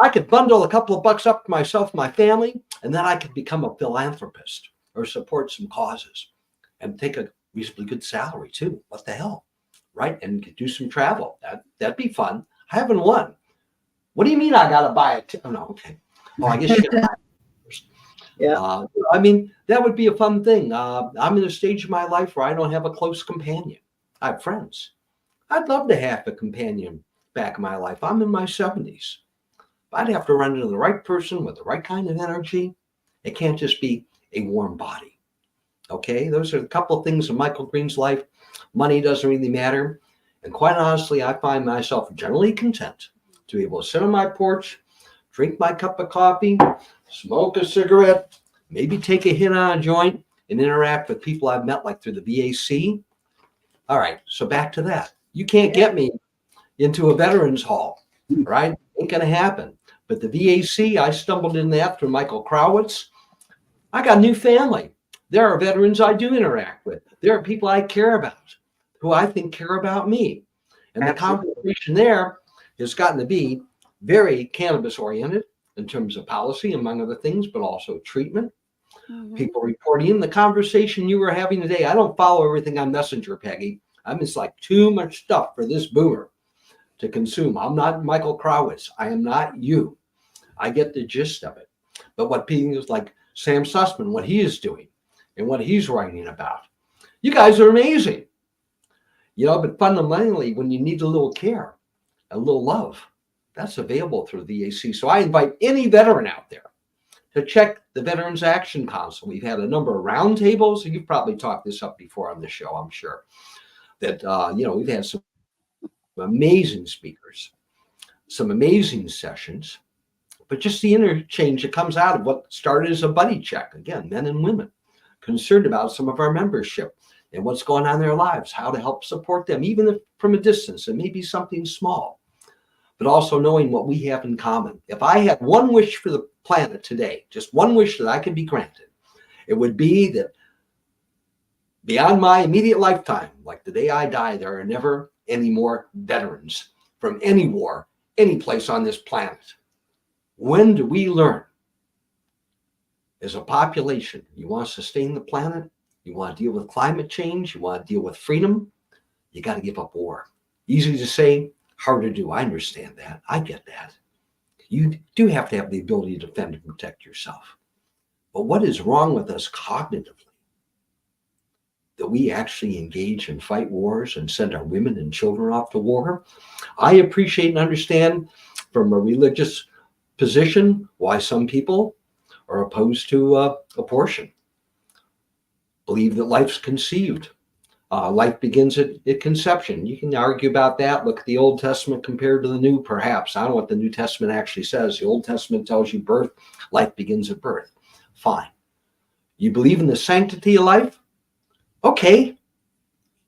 I could bundle a couple of bucks up for myself and my family, and then I could become a philanthropist or support some causes and take a reasonably good salary too. What the hell, right? And do some travel. That'd be fun. I haven't won. What do you mean I got to buy it? Oh, no, okay. Well, I guess you got to buy it first. Yeah. That would be a fun thing. I'm in a stage of my life where I don't have a close companion. I have friends. I'd love to have a companion back in my life. I'm in my 70s. I'd have to run into the right person with the right kind of energy. It can't just be a warm body. Okay, those are a couple of things in Michael Green's life. Money doesn't really matter. And quite honestly, I find myself generally content to be able to sit on my porch, drink my cup of coffee, smoke a cigarette, maybe take a hit on a joint, and interact with people I've met like through the VAC. All right, so back to that. You can't get me into a veterans hall, right? Ain't going to happen. But the VAC, I stumbled in that through Michael Crowitz. I got a new family. There are veterans I do interact with. There are people I care about who I think care about me. And the conversation there has gotten to be very cannabis oriented in terms of policy, among other things, but also treatment. Mm-hmm. People reporting in the conversation you were having today. I don't follow everything on Messenger, Peggy. I'm just like too much stuff for this boomer to consume. I'm not Michael Crowitz. I am not you. I get the gist of it. But what people like Sam Sussman, what he is doing and what he's writing about. You guys are amazing. But fundamentally, when you need a little care, a little love, that's available through the VAC. So I invite any veteran out there to check the Veterans Action Council. We've had a number of roundtables. You've probably talked this up before on the show, I'm sure. That, we've had some amazing speakers, some amazing sessions, but just the interchange that comes out of what started as a buddy check, again, men and women, concerned about some of our membership and what's going on in their lives, how to help support them, even if from a distance, it may be something small, but also knowing what we have in common. If I had one wish for the planet today, just one wish that I could be granted, it would be that beyond my immediate lifetime, like the day I die, there are never any more veterans from any war, any place on this planet. When do we learn as a population, you want to sustain the planet, you want to deal with climate change, you want to deal with freedom, you got to give up war. Easy to say, hard to do. I understand that. I get that. You do have to have the ability to defend and protect yourself. But what is wrong with us cognitively? That we actually engage and fight wars and send our women and children off to war? I appreciate and understand from a religious position why some people are opposed to abortion, believe that life's conceived Life begins at conception. You can argue about that. Look at the Old Testament compared to the New, perhaps. I don't know what the New Testament actually says. The Old Testament tells you birth, life begins at birth. Fine. You believe in the sanctity of life? Okay.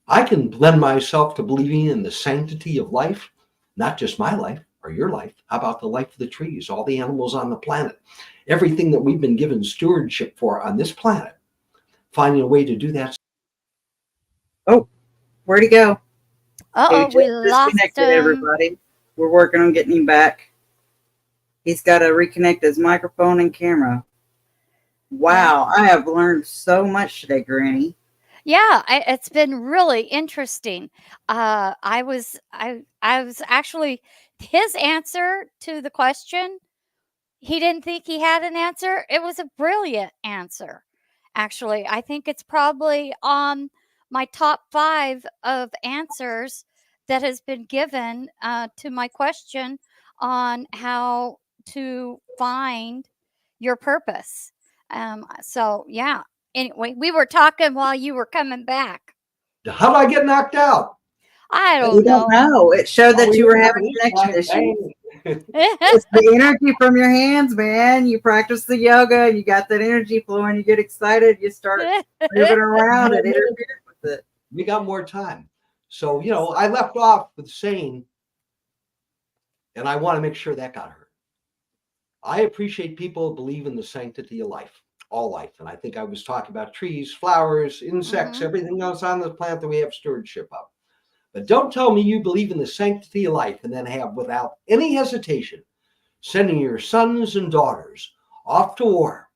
I can lend myself to believing in the sanctity of life, not just my life or your life. How about the life of the trees, all the animals on the planet, everything that we've been given stewardship for on this planet, finding a way to do that. Oh, where'd he go? Uh-oh, He we just lost disconnected, him. everybody. We're working on getting him back. He's got to reconnect his microphone and camera. Wow, I have learned so much today, Granny. Yeah, it's been really interesting. I was actually his answer to the question. He didn't think he had an answer. It was a brilliant answer. Actually, I think it's probably on my top 5 of answers that has been given to my question on how to find your purpose. So yeah. Anyway, we were talking while you were coming back. How do I get knocked out? I We don't don't know. know. It showed that Oh, you were yeah, having connection fine. issues. Hey. It's the energy from your hands, man. You practice the yoga, you got that energy flowing, you get excited, you start moving around and interfering with it. We got more time. So, I left off with saying, and I want to make sure that got heard. I appreciate people who believe in the sanctity of life, all life. And I think I was talking about trees, flowers, insects, everything else on the planet that we have stewardship of. But don't tell me you believe in the sanctity of life and then have, without any hesitation, sending your sons and daughters off to war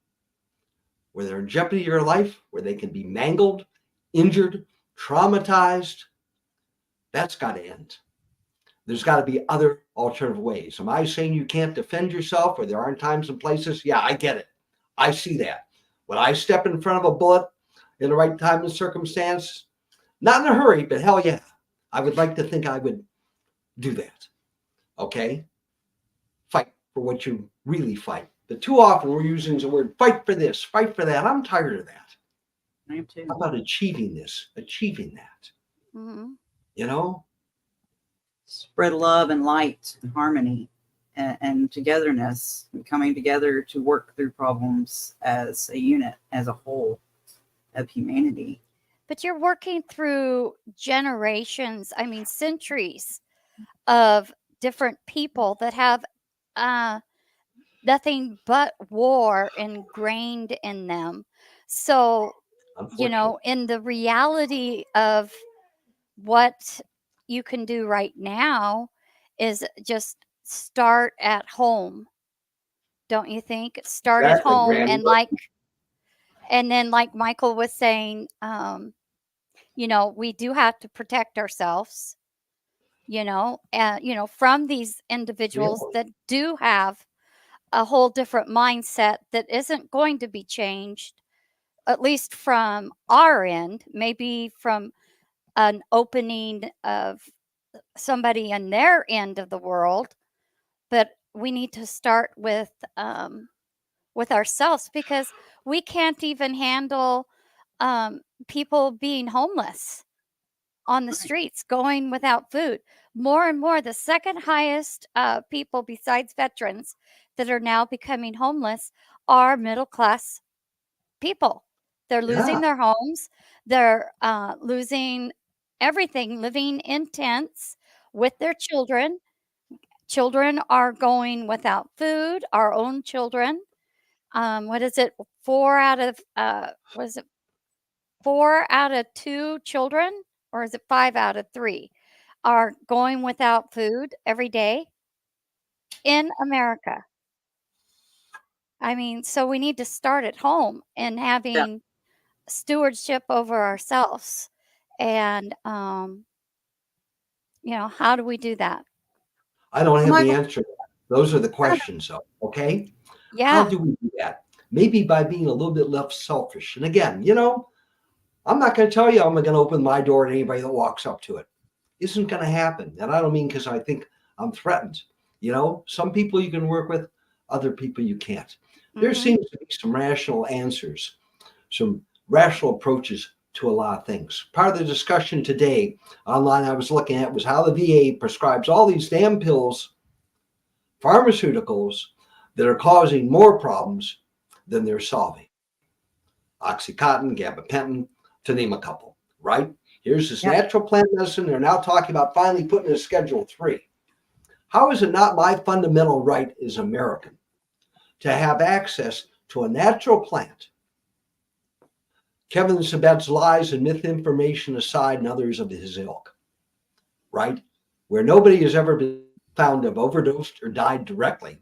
where they're in jeopardy of your life, where they can be mangled, injured, traumatized. That's got to end. There's got to be other alternative ways. Am I saying you can't defend yourself or there aren't times and places? Yeah, I get it. I see that. When I step in front of a bullet in the right time and circumstance, not in a hurry, but hell yeah, I would like to think I would do that. Okay? Fight for what you really fight. But too often we're using the word fight for this, fight for that. I'm tired of that. I am too. How about achieving this, achieving that? Spread love and light and harmony and togetherness, and coming together to work through problems as a unit, as a whole of humanity. But you're working through generations, I mean, centuries of different people that have nothing but war ingrained in them. So, in the reality of what you can do right now is just start at home. Don't you think? Start at Exactly, home Granny. and then like Michael was saying, we do have to protect ourselves, from these individuals that do have a whole different mindset that isn't going to be changed, at least from our end, maybe from an opening of somebody in their end of the world. But we need to start with ourselves because we can't even handle people being homeless on the streets, going without food. More and more, the second highest people besides veterans that are now becoming homeless are middle class people. They're losing their homes. They're losing everything, living in tents with their children. Children are going without food, our own children. What is it? 4 out of 2 children, or is it 5 out of 3 are going without food every day in America. I mean, so we need to start at home and having stewardship over ourselves. And, how do we do that? I don't have the Michael, answer to that. Those are the questions, though. Okay? How Yeah. do we do that? Maybe by being a little bit less selfish. And again, I'm not going to tell you I'm going to open my door to anybody that walks up to it. Isn't going to happen. And I don't mean because I think I'm threatened. Some people you can work with, other people you can't. There seems to be some rational answers, some rational approaches to a lot of things. Part of the discussion today online I was looking at was how the VA prescribes all these damn pills, pharmaceuticals that are causing more problems than they're solving. Oxycontin, gabapentin, to name a couple, right? Here's this natural plant medicine. They're now talking about finally putting a Schedule 3. How is it not my fundamental right as an American to have access to a natural plant? Kevin Sabet's lies and myth-information aside and others of his ilk, right? Where nobody has ever been found to have overdosed or died directly,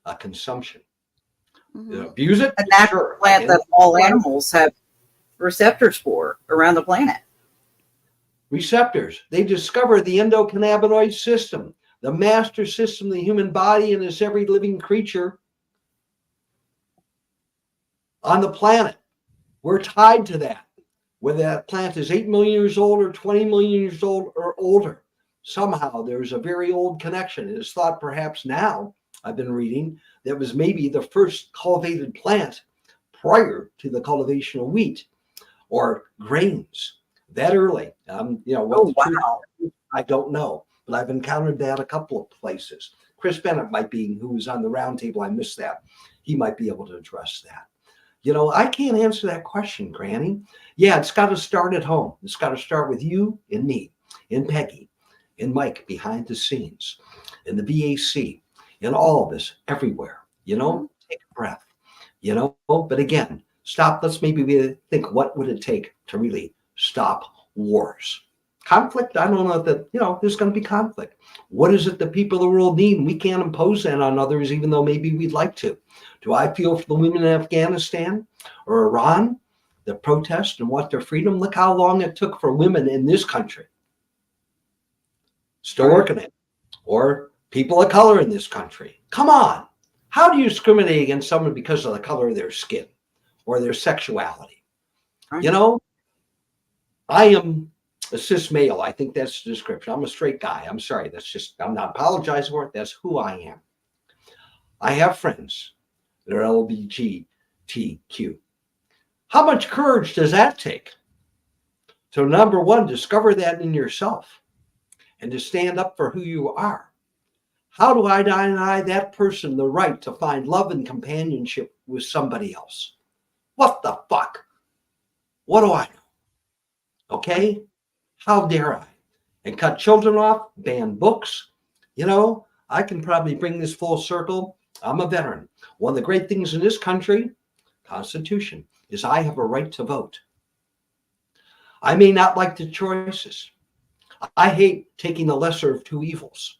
a consumption. Abuse it? A natural plant that all animals have receptors for around the planet. Receptors. They discover the endocannabinoid system, the master system of the human body, and as every living creature on the planet. We're tied to that. Whether that plant is 8 million years old or 20 million years old or older, somehow there's a very old connection. It is thought perhaps now, I've been reading, that was maybe the first cultivated plant prior to the cultivation of wheat or grains that early. I don't know, but I've encountered that a couple of places. Chris Bennett might be, who was on the roundtable, I missed that. He might be able to address that. I can't answer that question, Granny. Yeah, it's got to start at home. It's got to start with you and me and Peggy and Mike behind the scenes and the VAC and all of us everywhere. Take a breath, But again, stop. Let's maybe think, what would it take to really stop wars? Conflict, I don't know that, there's going to be conflict. What is it that people of the world need? And we can't impose that on others, even though maybe we'd like to. Do I feel for the women in Afghanistan or Iran that protest and want their freedom? Look how long it took for women in this country. Still working it. Or people of color in this country. Come on. How do you discriminate against someone because of the color of their skin or their sexuality? I am a cis male. I think that's the description. I'm a straight guy. I'm sorry. I'm not apologizing for it. That's who I am. I have friends that are LGBTQ. How much courage does that take? So number one, discover that in yourself and to stand up for who you are. How do I deny that person the right to find love and companionship with somebody else? What the fuck? What do I know? Okay? How dare I? And cut children off, ban books. I can probably bring this full circle. I'm a veteran. One of the great things in this country, Constitution, is I have a right to vote. I may not like the choices. I hate taking the lesser of two evils,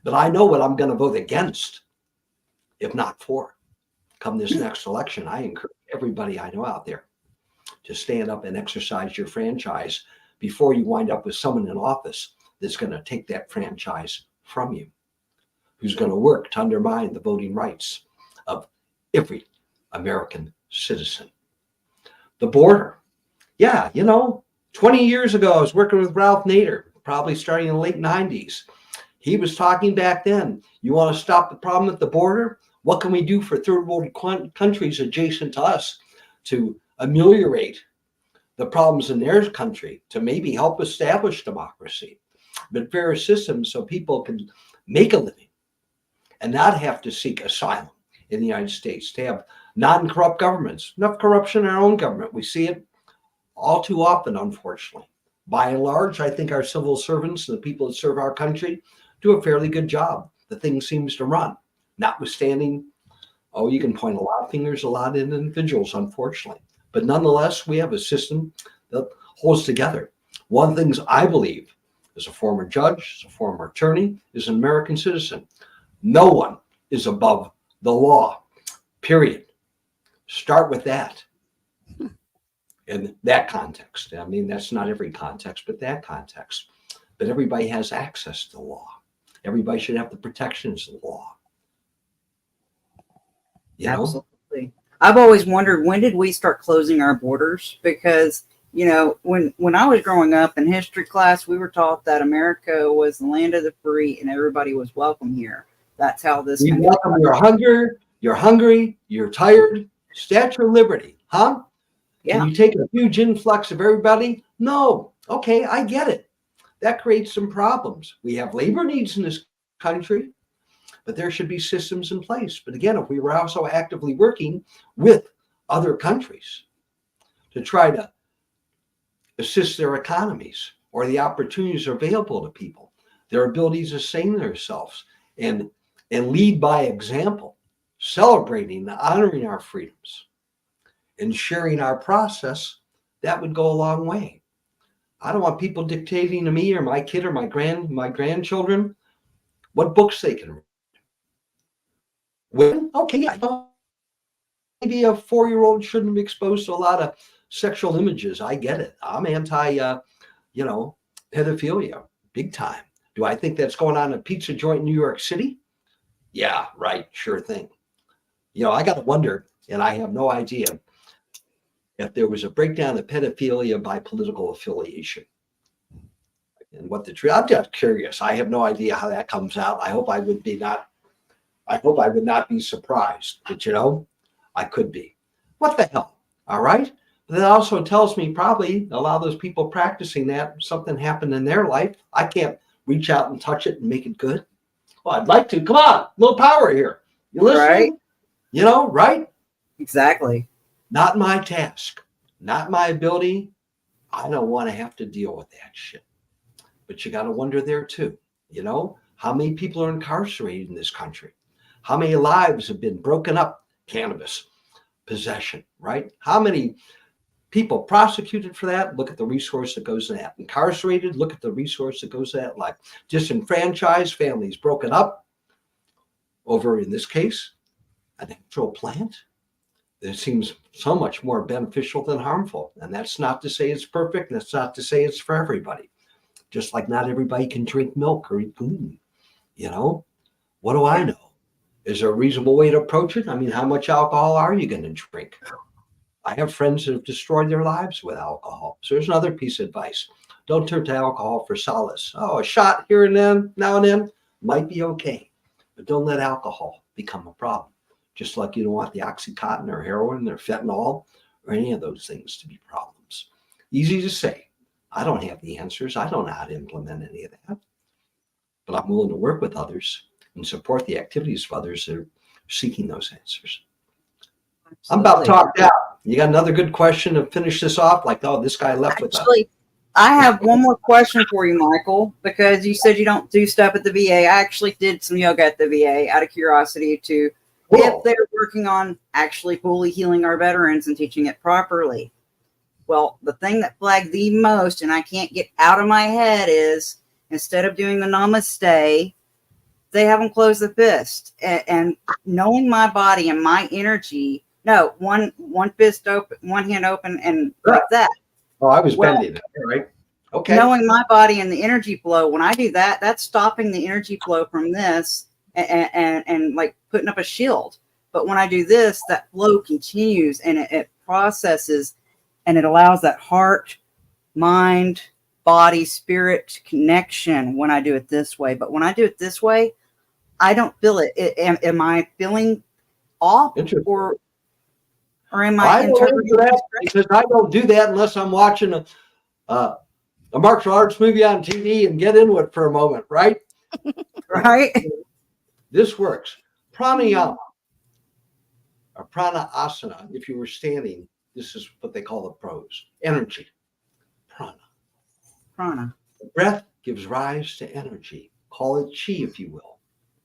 but I know what I'm going to vote against, if not for. Come this next election, I encourage everybody I know out there to stand up and exercise your franchise before you wind up with someone in office that's going to take that franchise from you, who's going to work to undermine the voting rights of every American citizen. The border. Yeah, 20 years ago, I was working with Ralph Nader, probably starting in the late 90s. He was talking back then, you want to stop the problem at the border? What can we do for third world countries adjacent to us to ameliorate the problems in their country, to maybe help establish democracy, but fair systems so people can make a living and not have to seek asylum in the United States, to have non-corrupt governments. Enough corruption in our own government. We see it all too often, unfortunately. By and large, I think our civil servants and the people that serve our country do a fairly good job. The thing seems to run, notwithstanding, you can point a lot of fingers, a lot of individuals, unfortunately. But nonetheless, we have a system that holds together. One of the things I believe, as a former judge, as a former attorney, as an American citizen, no one is above the law, period. Start with that. In that context. I mean, that's not every context, but that context. But everybody has access to the law. Everybody should have the protections of the law. Absolutely. I've always wondered, when did we start closing our borders? Because, when I was growing up in history class, we were taught that America was the land of the free and everybody was welcome here. That's how this. You welcome your hunger, you're hungry, you're tired. Statue of Liberty, huh? Yeah. Can you take a huge influx of everybody? No. Okay, I get it. That creates some problems. We have labor needs in this country, but there should be systems in place. But again, if we were also actively working with other countries to try to assist their economies or the opportunities available to people, their ability to sustain themselves and lead by example, celebrating and honoring our freedoms and sharing our process, that would go a long way. I don't want people dictating to me or my kid or my grandchildren what books they can read. Well, okay, maybe a 4-year-old shouldn't be exposed to a lot of sexual images. I get it. I'm anti, pedophilia, big time. Do I think that's going on in a pizza joint in New York City? Yeah, right. Sure thing. I got to wonder, and I have no idea if there was a breakdown of pedophilia by political affiliation. And what the truth, I'm just curious. I have no idea how that comes out. I hope I would not be surprised, but I could be. What the hell? All right. But that also tells me probably a lot of those people practicing that, something happened in their life. I can't reach out and touch it and make it good. Well, I'd like to. Come on, a little power here. You listening? Right. Right? Exactly. Not my task, not my ability. I don't want to have to deal with that shit. But you got to wonder there too, how many people are incarcerated in this country? How many lives have been broken up? Cannabis possession, right? How many people prosecuted for that? Look at the resource that goes to that. Incarcerated, look at the resource that goes to that. Like disenfranchised, families broken up over, in this case, a natural plant that seems so much more beneficial than harmful. And that's not to say it's perfect. That's not to say it's for everybody. Just like not everybody can drink milk or eat gluten. What do I know? Is there a reasonable way to approach it? I mean, how much alcohol are you going to drink? I have friends that have destroyed their lives with alcohol. So there's another piece of advice. Don't turn to alcohol for solace. Oh, a shot here and then, now and then, might be okay. But don't let alcohol become a problem. Just like you don't want the Oxycontin or heroin or fentanyl or any of those things to be problems. Easy to say. I don't have the answers. I don't know how to implement any of that. But I'm willing to work with others and support the activities of others that are seeking those answers. Absolutely. I'm about talked out. You got another good question to finish this off? Like, this guy left with us. I have one more question for you, Michael, because you said you don't do stuff at the VA. I actually did some yoga at the VA out of curiosity to if they're working on actually fully healing our veterans and teaching it properly. Well, the thing that flagged the most, and I can't get out of my head, is instead of doing the namaste, they have them close the fist. And knowing my body and my energy, no, one fist open, one hand open, and like that. Oh, I was bending it, right? Okay. Knowing my body and the energy flow, when I do that, that's stopping the energy flow from this and like putting up a shield. But when I do this, that flow continues and it processes. And it allows that heart, mind, body, spirit connection when I do it this way. But when I do it this way, I don't feel it. Am I feeling off or am I interpreting that? Because I don't do that unless I'm watching a martial arts movie on TV and get into it for a moment, right? Right. This works. Pranayama or prana asana, if you were standing, this is what they call the pros. Energy. Prana. The breath gives rise to energy. Call it chi, if you will.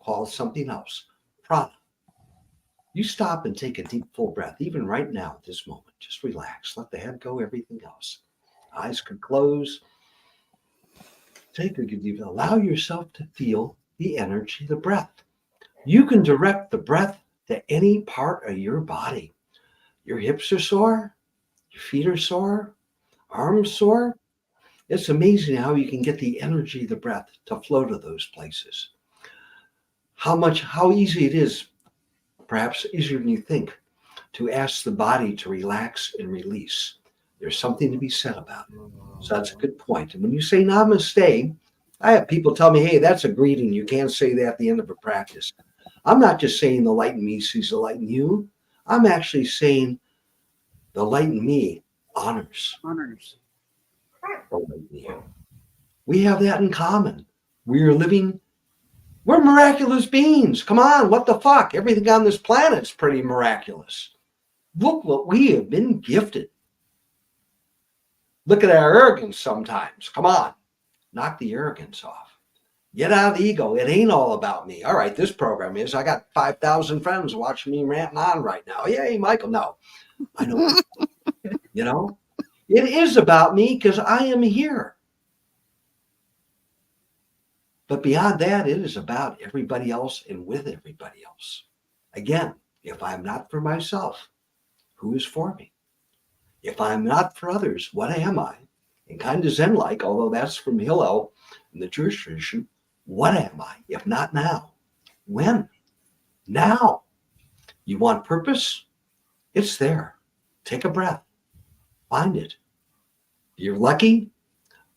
Call it something else. Prana. You stop and take a deep, full breath, even right now at this moment. Just relax. Let the head go, everything else. Eyes can close. Take a good deep breath. Allow yourself to feel the energy, the breath. You can direct the breath to any part of your body. Your hips are sore, your feet are sore, arms sore. It's amazing how you can get the energy, the breath to flow to those places. How easy it is, perhaps easier than you think, to ask the body to relax and release. There's something to be said about it. So that's a good point. And when you say namaste, I have people tell me, hey, that's a greeting. You can't say that at the end of a practice. I'm not just saying the light in me sees the light in you. I'm actually saying the light in me honors. Honors. We have that in common. We're miraculous beings. Come on, what the fuck? Everything on this planet's pretty miraculous. Look what we have been gifted. Look at our arrogance sometimes. Come on, knock the arrogance off. Get out of the ego. It ain't all about me. All right, this program is. I got 5,000 friends watching me ranting on right now. Yay, Michael. No, I know. You know, it is about me because I am here. But beyond that, it is about everybody else and with everybody else. Again, if I'm not for myself, who is for me? If I'm not for others, what am I? And kind of Zen-like, although that's from Hillel in the Jewish tradition, what am I? If not now, when? Now. You want purpose? It's there. Take a breath. Find it. If you're lucky,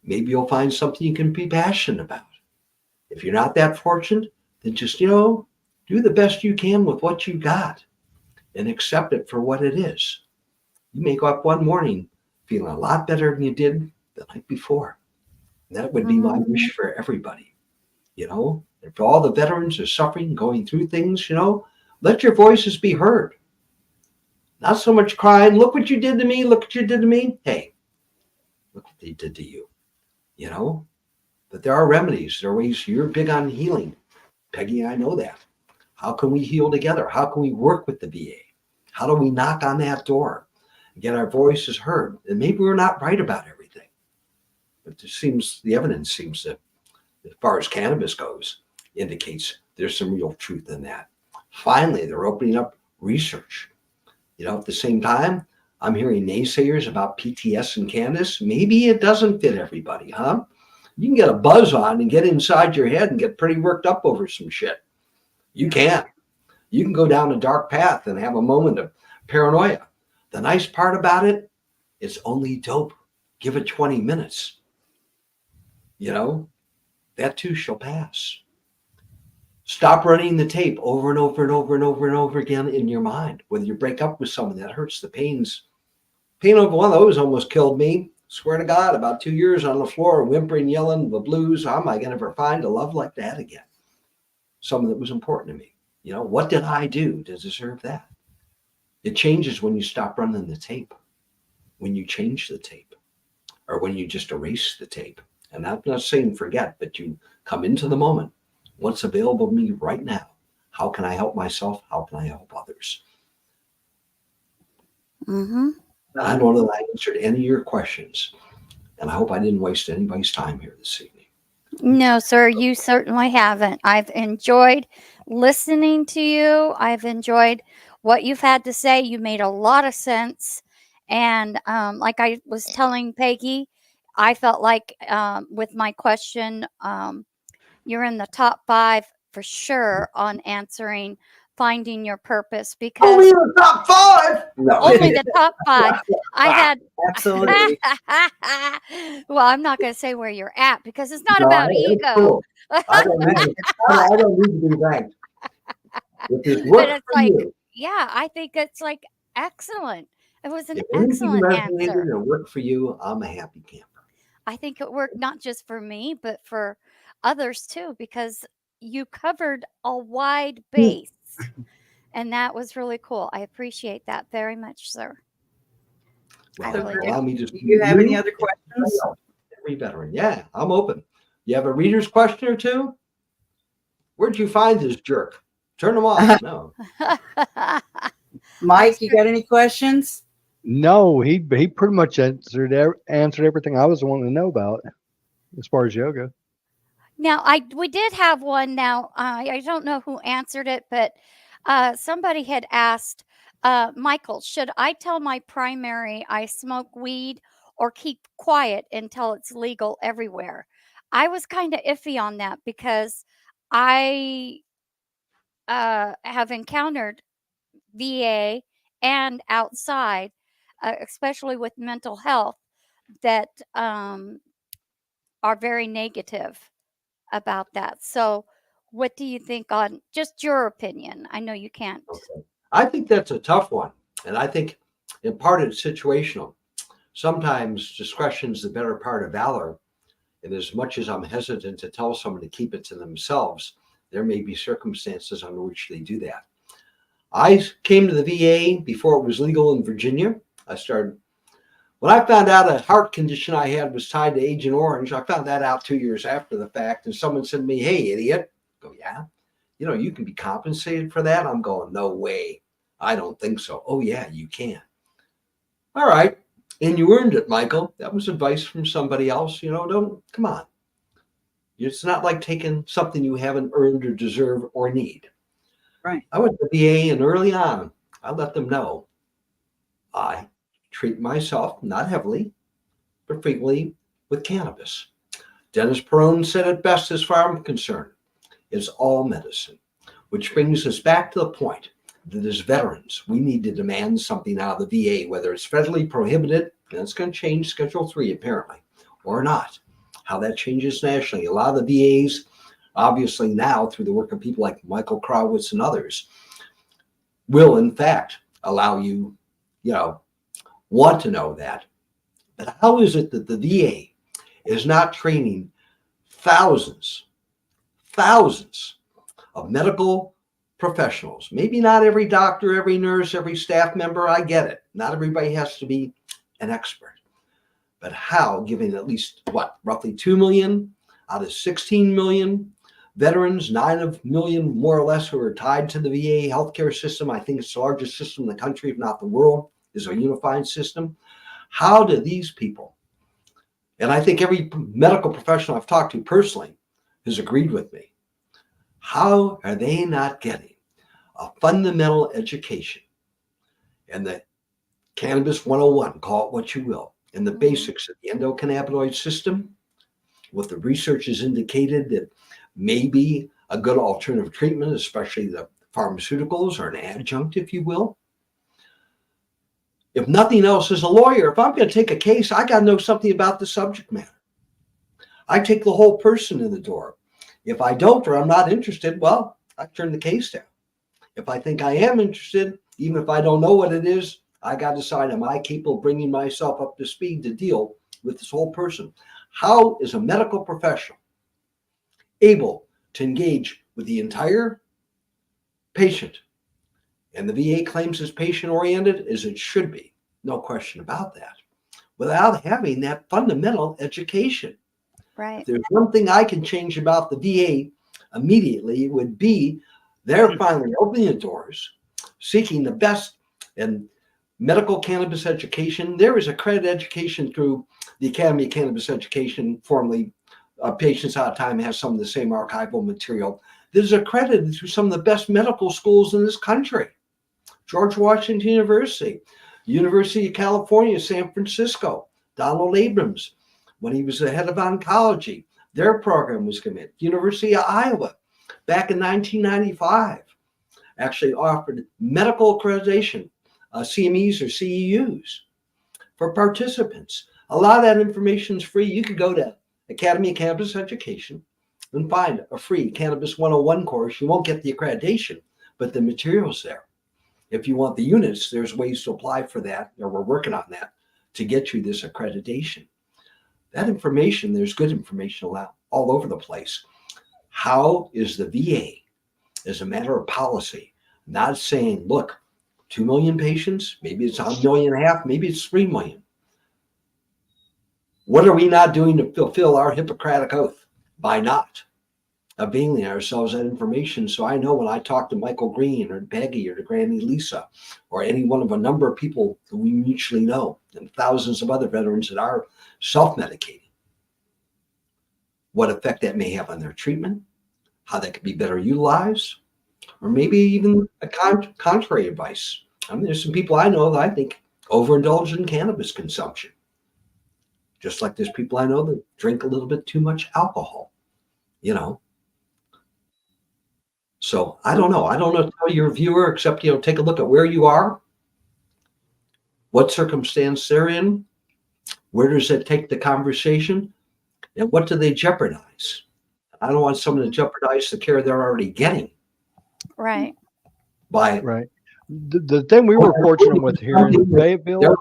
maybe you'll find something you can be passionate about. If you're not that fortunate, then just, do the best you can with what you got and accept it for what it is. You may go up one morning feeling a lot better than you did the night before. And that would be my wish for everybody. If all the veterans are suffering, going through things, let your voices be heard. Not so much crying, look what you did to me, look what you did to me. Hey, look what they did to you, But there are remedies. There are ways. You're big on healing. Peggy, I know that. How can we heal together? How can we work with the VA? How do we knock on that door and get our voices heard? And maybe we're not right about everything. But the evidence seems to, as far as cannabis goes, indicates there's some real truth in that. Finally, they're opening up research. At the same time, I'm hearing naysayers about PTS and cannabis. Maybe it doesn't fit everybody, huh? You can get a buzz on and get inside your head and get pretty worked up over some shit. You can. You can go down a dark path and have a moment of paranoia. The nice part about it, it's only dope. Give it 20 minutes. That too shall pass. Stop running the tape over and over and over and over and over again in your mind. Whether you break up with someone, that hurts. The pain over one of those almost killed me. Swear to God, about 2 years on the floor, whimpering, yelling, the blues. How am I going to ever find a love like that again? Someone that was important to me. What did I do to deserve that? It changes when you stop running the tape, when you change the tape, or when you just erase the tape. And I'm not saying forget, but you come into the moment. What's available to me right now? How can I help myself? How can I help others? Mm-hmm. I don't know that I answered any of your questions, and I hope I didn't waste anybody's time here this evening. No, sir, you certainly haven't. I've enjoyed listening to you. I've enjoyed what you've had to say. You made a lot of sense. And like I was telling Peggy, I felt like with my question, you're in the top 5 for sure on answering finding your purpose, because Only the top 5? No. only the top 5. I had Absolutely. well, I'm not going to say where you're at because it's not No, about it's ego. cool. I don't need to be thanked. If this But works it's for like, you, yeah, I think it's like excellent. It was an if anything excellent resonated answer. and worked for you, I'm a happy camper. I think it worked not just for me, but for others too, because you covered a wide base. And that was really cool. I appreciate that very much, sir. I Well, really allow do. me to Do you have any other questions? Every veteran. Yeah, I'm open. You have a reader's question or two? Where'd you find this jerk? Turn them off. No. Mike, you got any questions? No, he pretty much answered everything I was wanting to know about as far as yoga. Now, we did have one. Now, I don't know who answered it, but somebody had asked, Michael, should I tell my primary I smoke weed or keep quiet until it's legal everywhere? I was kind of iffy on that because I have encountered VA and outside, especially with mental health, that are very negative about that. So, what do you think on just your opinion? I know you can't. Okay. I think that's a tough one. And I think in part it's situational. sometimes discretion's the better part of valor. And as much as I'm hesitant to tell someone to keep it to themselves, there may be circumstances under which they do that. I came to the VA before it was legal in Virginia. When I found out a heart condition I had was tied to Agent Orange, I found that out 2 years after the fact. And someone said to me, "Hey, idiot." I go, "Yeah, you can be compensated for that." I'm going, "No way. I don't think so." "Oh, yeah, you can." "All right. And you earned it, Michael." That was advice from somebody else. Come on. It's not like taking something you haven't earned or deserve or need. Right. I went to the VA, and early on, I let them know I treat myself, not heavily, but frequently, with cannabis. Dennis Perone said it best as far as I'm concerned. It's all medicine, which brings us back to the point that as veterans, we need to demand something out of the VA, whether it's federally prohibited, and it's going to change Schedule 3 apparently, or not. How that changes nationally. A lot of the VAs, obviously now through the work of people like Michael Krawitz and others, will in fact allow you, want to know that. But how is it that the VA is not training thousands of medical professionals? Maybe not every doctor, every nurse, every staff member. I get it. Not everybody has to be an expert. But how, given at least, roughly 2 million out of 16 million veterans, 9 million more or less who are tied to the VA healthcare system, I think it's the largest system in the country, if not the world, is a unified system. How do these people, and I think every medical professional I've talked to personally has agreed with me, how are they not getting a fundamental education and the Cannabis 101, call it what you will, and the basics of the endocannabinoid system, what the research has indicated that may be a good alternative treatment, especially the pharmaceuticals or an adjunct, if you will. If nothing else, as a lawyer, if I'm going to take a case, I got to know something about the subject matter. I take the whole person in the door. If I don't, or I'm not interested, well, I turn the case down. If I think I am interested, even if I don't know what it is, I got to decide, am I capable of bringing myself up to speed to deal with this whole person? How is a medical professional able to engage with the entire patient? And the VA claims it's patient-oriented, as it should be. No question about that. Without having that fundamental education. Right. If there's one thing I can change about the VA immediately, it would be they're finally opening the doors, seeking the best in medical cannabis education. There is accredited education through the Academy of Cannabis Education, formerly Patients Out of Time has some of the same archival material. That is accredited through some of the best medical schools in this country. George Washington University, University of California, San Francisco, Donald Abrams, when he was the head of oncology, their program was committed. University of Iowa, back in 1995, actually offered medical accreditation, CMEs or CEUs for participants. A lot of that information is free. You could go to Academy of Cannabis Education and find a free Cannabis 101 course. You won't get the accreditation, but the material's there. If you want the units, there's ways to apply for that, or we're working on that, to get you this accreditation. That information, there's good information all over the place. How is the VA, as a matter of policy, not saying, look, 2 million patients, maybe it's 1.5 million, maybe it's 3 million. What are we not doing to fulfill our Hippocratic oath? By not availing ourselves that information. So I know when I talk to Michael Green or Peggy or to Granny Lisa or any one of a number of people that we mutually know and thousands of other veterans that are self-medicating, what effect that may have on their treatment, how that could be better utilized, or maybe even a contrary advice. I mean, there's some people I know that I think overindulge in cannabis consumption. Just like there's people I know that drink a little bit too much alcohol, So I don't know. I don't know to tell your viewer, except, take a look at where you are, what circumstance they're in, where does it take the conversation, and what do they jeopardize? I don't want someone to jeopardize the care they're already getting. Right. Right. The thing we were fortunate with here in Fayetteville,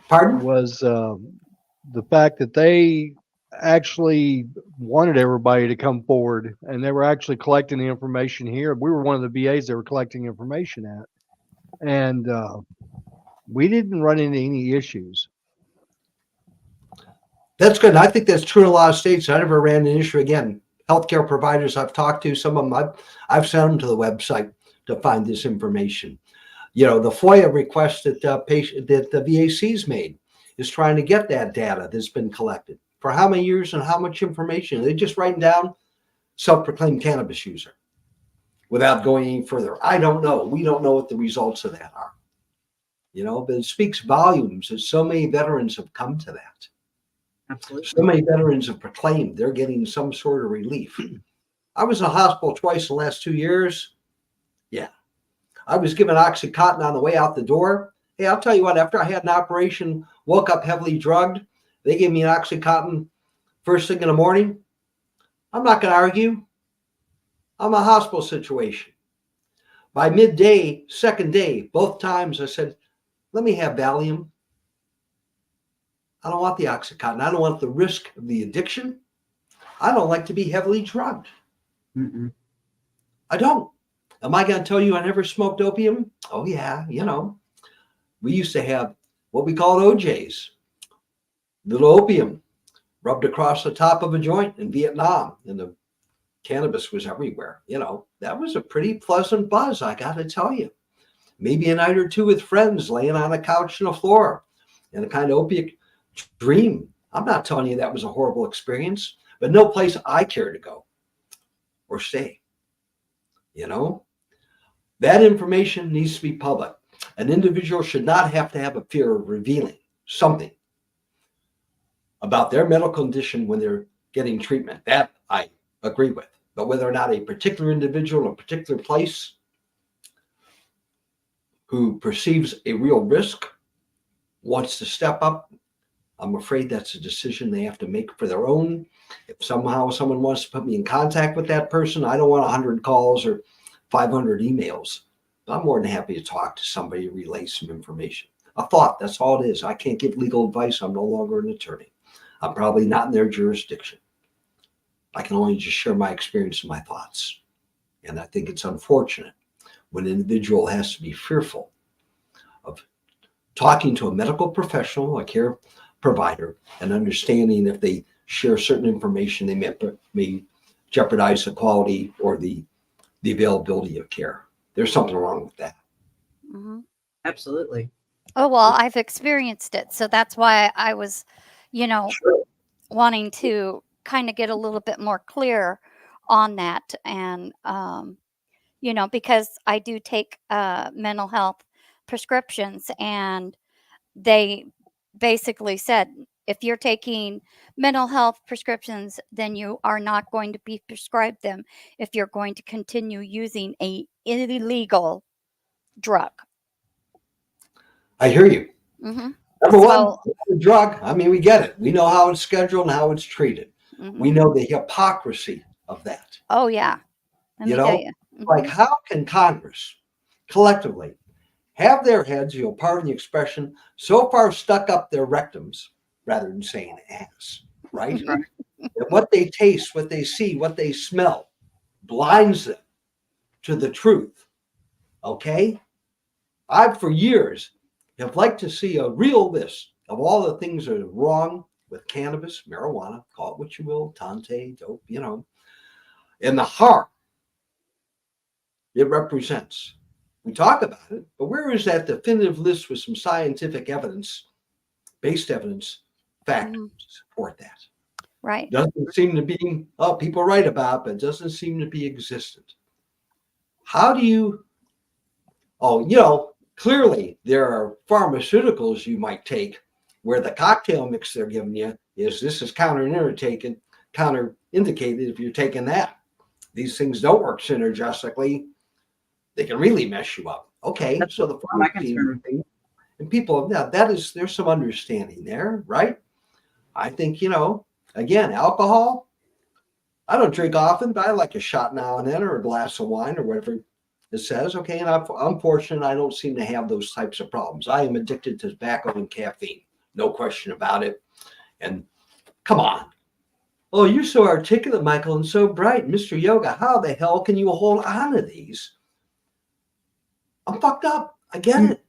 Pardon? was the fact that they actually wanted everybody to come forward, and they were actually collecting the information here. We were one of the VAs they were collecting information at, and we didn't run into any issues. That's good. And I think that's true in a lot of states. I never ran an issue. Again, healthcare providers I've talked to, some of them I've sent them to the website to find this information. You know, the FOIA request that the VAC's made is trying to get that data that's been collected for how many years and how much information. They just writing down self-proclaimed cannabis user without going any further. I don't know. We don't know what the results of that are. You know, but it speaks volumes that so many veterans have come to that. Absolutely. So many veterans have proclaimed they're getting some sort of relief. I was in a hospital twice in the last 2 years. Yeah. I was given Oxycontin on the way out the door. Hey, I'll tell you what, after I had an operation, woke up heavily drugged, they gave me an Oxycontin first thing in the morning. I'm not going to argue. I'm a hospital situation. By midday, second day, both times I said, let me have Valium. I don't want the Oxycontin. I don't want the risk of the addiction. I don't like to be heavily drugged. Mm-mm. I don't. Am I going to tell you I never smoked opium? Oh, yeah. You know, we used to have what we called OJs, little opium rubbed across the top of a joint in Viet Nam, and the cannabis was everywhere. You know, that was a pretty pleasant buzz, I got to tell you. Maybe a night or two with friends laying on a couch on the floor and a kind of opiate dream. I'm not telling you that was a horrible experience, but no place I care to go or stay. You know, that information needs to be public. An individual should not have to have a fear of revealing something about their medical condition when they're getting treatment. That I agree with. But whether or not a particular individual in a particular place who perceives a real risk wants to step up, I'm afraid that's a decision they have to make for their own. If somehow someone wants to put me in contact with that person, I don't want 100 calls or 500 emails. I'm more than happy to talk to somebody, relay some information. A thought, that's all it is. I can't give legal advice. I'm no longer an attorney. I'm probably not in their jurisdiction. I can only just share my experience and my thoughts. And I think it's unfortunate when an individual has to be fearful of talking to a medical professional, a care provider, and understanding if they share certain information, they may jeopardize the quality or the availability of care. There's something wrong with that. Mm-hmm. Absolutely. Oh, well, I've experienced it. So that's why I was, Sure. wanting to kind of get a little bit more clear on that. And, because I do take mental health prescriptions, and they basically said, if you're taking mental health prescriptions, then you are not going to be prescribed them if you're going to continue using a illegal drug. I hear you. Mm-hmm. Number one, So, the drug, I mean, we get it. We know how it's scheduled and how it's treated. mhm. We know the hypocrisy of that. Oh, yeah. Let You me tell know, you. Mhm. like, how can Congress collectively have their heads, pardon the expression, so far stuck up their rectums, rather than saying ass, right? That what they taste, what they see, what they smell blinds them to the truth. Okay? I've for years have liked to see a real list of all the things that are wrong with cannabis, marijuana, call it what you will, Tante, dope, and the harm it represents. We talk about it, but where is that definitive list with some scientific evidence, based evidence, fact Mhm. to support that? Right. Doesn't seem to be, people write about, but doesn't seem to be existent. How do you, clearly there are pharmaceuticals you might take where the cocktail mix they're giving you is this is counterindicated if you're taking that. These things don't work synergistically. They can really mess you up. Okay, That's so the my pharmacy concern. and people, now there's some understanding there, right? I think, again, alcohol, I don't drink often, but I like a shot now and then or a glass of wine or whatever it says. Okay, and I'm fortunate I don't seem to have those types of problems. I am addicted to tobacco and caffeine. no question about it. And come on. Oh, you're so articulate, Michael, and so bright, Mr. Yoga. How the hell can you hold on to these? I'm fucked up. I get it.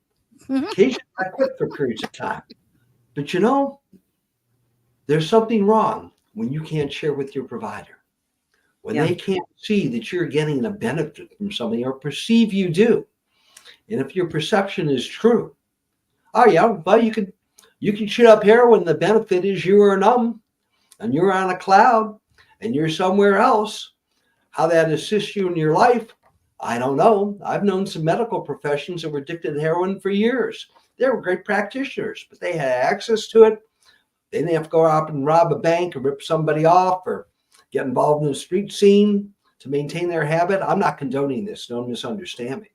Occasionally I quit for periods of time. But you know, there's something wrong when you can't share with your provider. When they can't see that you're getting a benefit from something or perceive you do. And if your perception is true, oh yeah, well, you can shoot up heroin. The benefit is you are numb and you're on a cloud and you're somewhere else. How that assists you in your life, I don't know. I've known some medical professions that were addicted to heroin for years. They were great practitioners, but they had access to it. They didn't have to go out and rob a bank or rip somebody off or get involved in the street scene to maintain their habit. I'm not condoning this. Don't misunderstand me.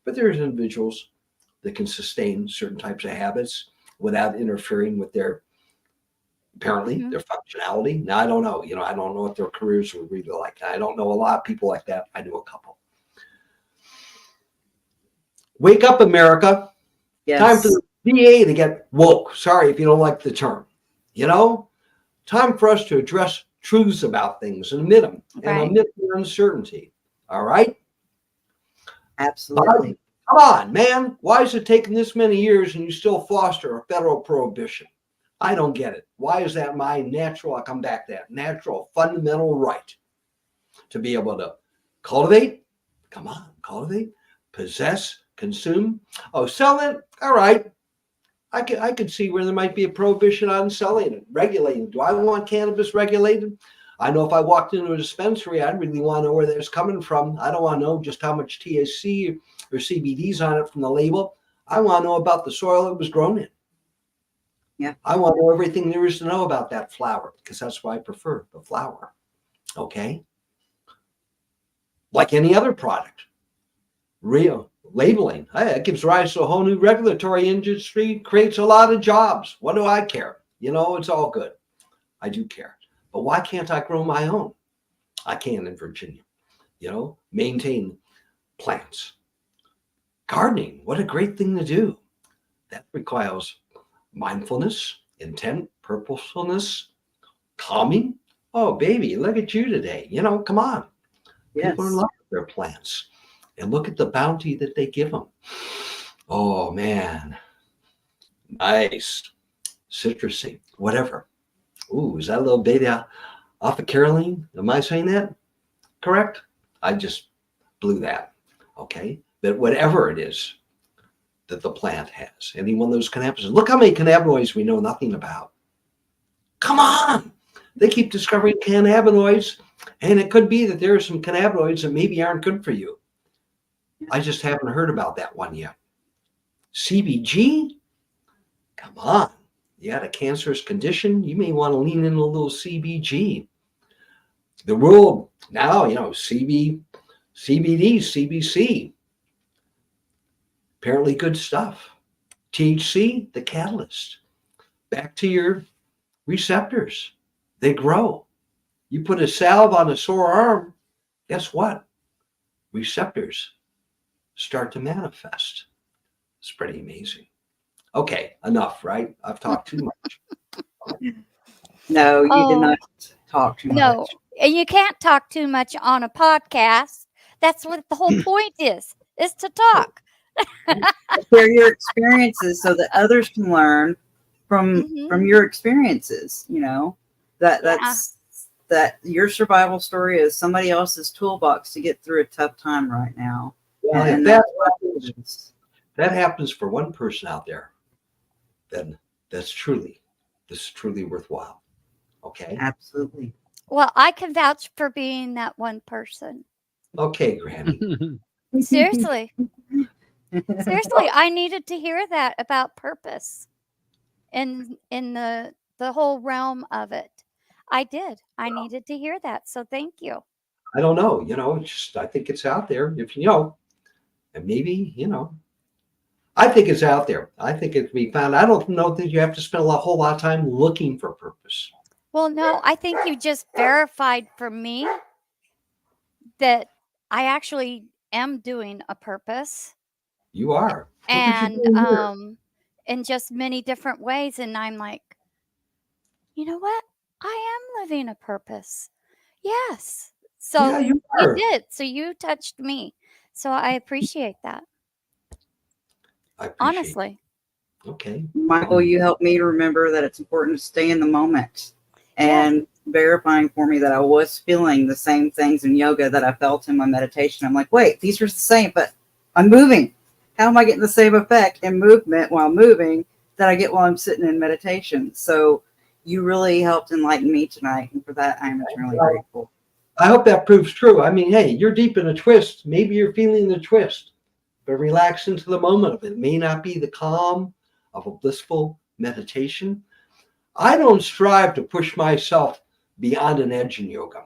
But there's individuals that can sustain certain types of habits without interfering with their, apparently, their functionality. Now, I don't know. I don't know what their careers were really like. I don't know a lot of people like that. I knew a couple. Wake up, America. Yes. Time for the VA to get woke. Sorry if you don't like the term. Time for us to address truths about things and admit them and omit the uncertainty. All right? Absolutely. Come on, man. Why is it taking this many years and you still foster a federal prohibition? I don't get it. Why is that my natural, I'll come back to that, natural fundamental right to be able to cultivate? Come on, cultivate, possess, consume. Oh, sell it? All right. I could see where there might be a prohibition on selling it, regulating. Do I want cannabis regulated? I know if I walked into a dispensary, I'd really want to know where that's coming from. I don't want to know just how much THC or CBD's on it from the label. I want to know about the soil it was grown in. Yeah. I want to know everything there is to know about that flower because that's why I prefer the flower. Okay. Like any other product. Real labeling. It gives rise to a whole new regulatory industry, creates a lot of jobs. What do I care? It's all good. I do care. But why can't I grow my own? I can in Virginia. Maintain plants. Gardening, what a great thing to do. That requires mindfulness, intent, purposefulness, calming. Oh, baby, look at you today. Come on. Yes. People are in love with their plants. And look at the bounty that they give them. Oh, man. Nice. Citrusy. Whatever. Ooh, is that a little beta off of Caroline? Am I saying that correct? I just blew that. Okay. But whatever it is that the plant has, any one of those cannabinoids. Look how many cannabinoids we know nothing about. Come on. They keep discovering cannabinoids. And it could be that there are some cannabinoids that maybe aren't good for you. I just haven't heard about that one yet. CBG? Come on. You had a cancerous condition, you may want to lean in a little CBG. The world now, CBD, CBC. Apparently good stuff. THC, the catalyst. Back to your receptors. They grow. You put a salve on a sore arm, guess what? Receptors start to manifest. It's pretty amazing. Okay, enough, right? I've talked too much. No, you did not talk too No, much. and you can't talk too much on a podcast. That's what the whole point is to talk. Share your experiences so that others can learn from your experiences. That your survival story is somebody else's toolbox to get through a tough time right now. Well, and if that's what it is. that happens for one person out there, then this is truly worthwhile. Okay. Absolutely. Well, I can vouch for being that one person. Okay, Granny. Seriously. Seriously, I needed to hear that about purpose in the whole realm of it. I did. I needed to hear that. So thank you. I don't know. I think it's out there. If and maybe I think it's out there. I think it can be found. I don't know that you have to spend a whole lot of time looking for purpose. Well, no, I think you just verified for me that I actually am doing a purpose. You are. And in just many different ways. And I'm like, you know what? I am living a purpose. Yes. So Yeah, you you are. did. So you touched me. So I appreciate that. I appreciate Honestly. it. Okay. Michael, you helped me to remember that it's important to stay in the moment, Yeah. and verifying for me that I was feeling the same things in yoga that I felt in my meditation. I'm like, wait, these are the same, but I'm moving. How am I getting the same effect in movement while moving that I get while I'm sitting in meditation? So you really helped enlighten me tonight, and for that I am eternally grateful. I hope that proves true. I mean, hey, you're deep in a twist. Maybe you're feeling the twist, but relax into the moment of it. It may not be the calm of a blissful meditation. I don't strive to push myself beyond an edge in yoga.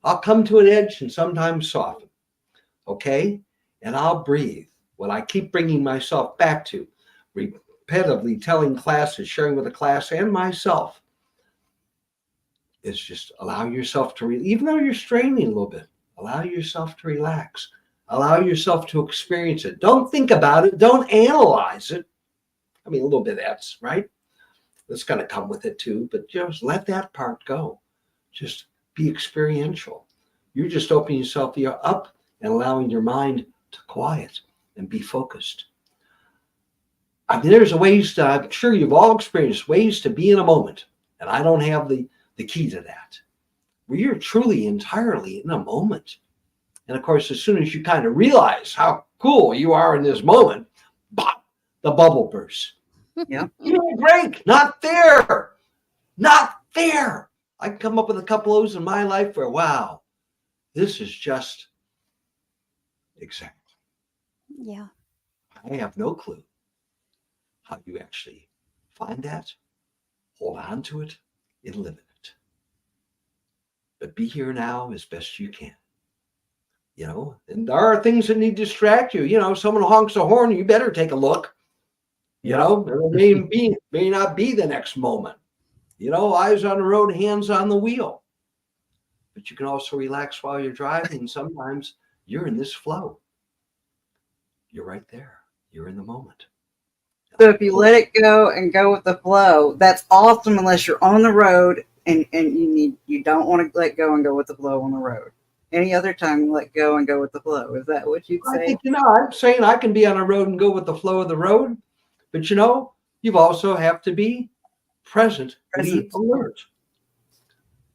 I'll come to an edge and sometimes soften, okay? And I'll breathe. What I keep bringing myself back to, repetitively telling classes, sharing with the class and myself, is just allow yourself to, even though you're straining a little bit, allow yourself to relax. Allow yourself to experience it. Don't think about it. Don't analyze it. I mean, a little bit of that's right. That's going to come with it too, but just let that part go. Just be experiential. You're just opening yourself up and allowing your mind to quiet and be focused. I mean, there's ways to, I'm sure you've all experienced ways to be in a moment, and I don't have the key to that, where you're truly entirely in a moment. And of course, as soon as you kind of realize how cool you are in this moment, bop, the bubble bursts. Yeah. You break, not fair, not fair. I can come up with a couple of those in my life where, wow, this is just exact. Yeah. I have no clue how you actually find that, hold on to it, and live in it. But be here now as best you can. You know, and there are things that need to distract you. You know, someone honks a horn, you better take a look. You know, it may not be the next moment. You know, eyes on the road, hands on the wheel. But you can also relax while you're driving. Sometimes you're in this flow. You're right there. You're in the moment. So if you let it go and go with the flow, that's awesome unless you're on the road and you don't want to let go and go with the flow on the road. Any other time, let go and go with the flow. Is that what you'd I say? think, you know, I'm saying I can be on a road and go with the flow of the road. But, you know, you also have to be presently alert.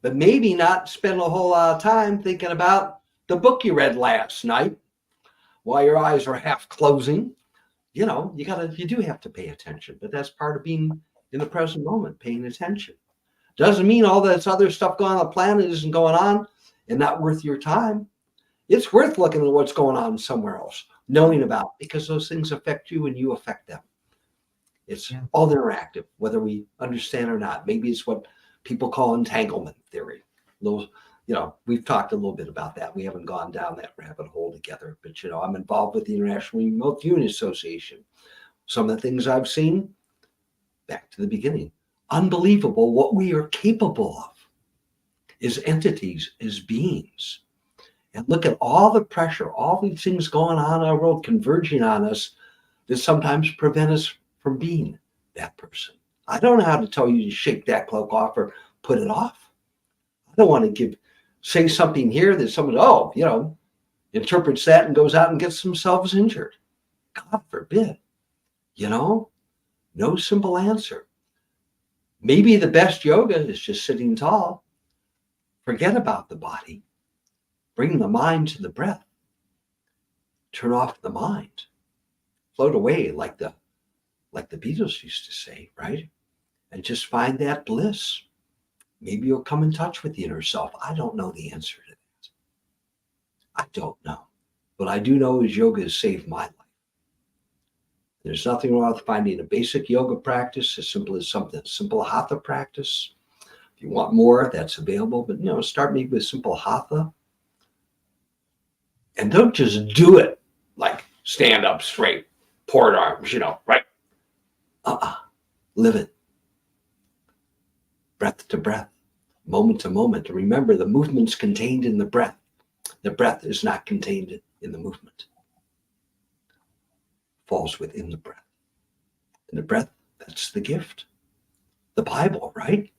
But maybe not spend a whole lot of time thinking about the book you read last night while your eyes are half closing. You know, you do have to pay attention, but that's part of being in the present moment, paying attention. Doesn't mean all this other stuff going on the planet isn't going on and not worth your time. It's worth looking at what's going on somewhere else, knowing about, because those things affect you and you affect them. It's all interactive, whether we understand or not. Maybe it's what people call entanglement theory. Those, you know, we've talked a little bit about that. We haven't gone down that rabbit hole together, but, you know, I'm involved with the International Remote Viewing Association. Some of the things I've seen, back to the beginning, unbelievable what we are capable of as entities, as beings. And look at all the pressure, all these things going on in our world, converging on us that sometimes prevent us from being that person. I don't know how to tell you to shake that cloak off or put it off. I don't want to say something here that someone, you know, interprets that and goes out and gets themselves injured. God forbid. You know, no simple answer. Maybe the best yoga is just sitting tall. Forget about the body. Bring the mind to the breath. Turn off the mind. Float away like the Beatles used to say, right? And just find that bliss. Maybe you'll come in touch with the inner self. I don't know the answer to that. I don't know. What I do know is yoga has saved my life. There's nothing wrong with finding a basic yoga practice as simple as simple hatha practice. If you want more, that's available. But, you know, start maybe with simple hatha. And don't just do it like stand up straight, port arms, you know, right? Live it. Breath to breath, moment to moment. And remember, the movement's contained in the breath. The breath is not contained in the movement. Falls within the breath. And the breath, that's the gift. The Bible, right?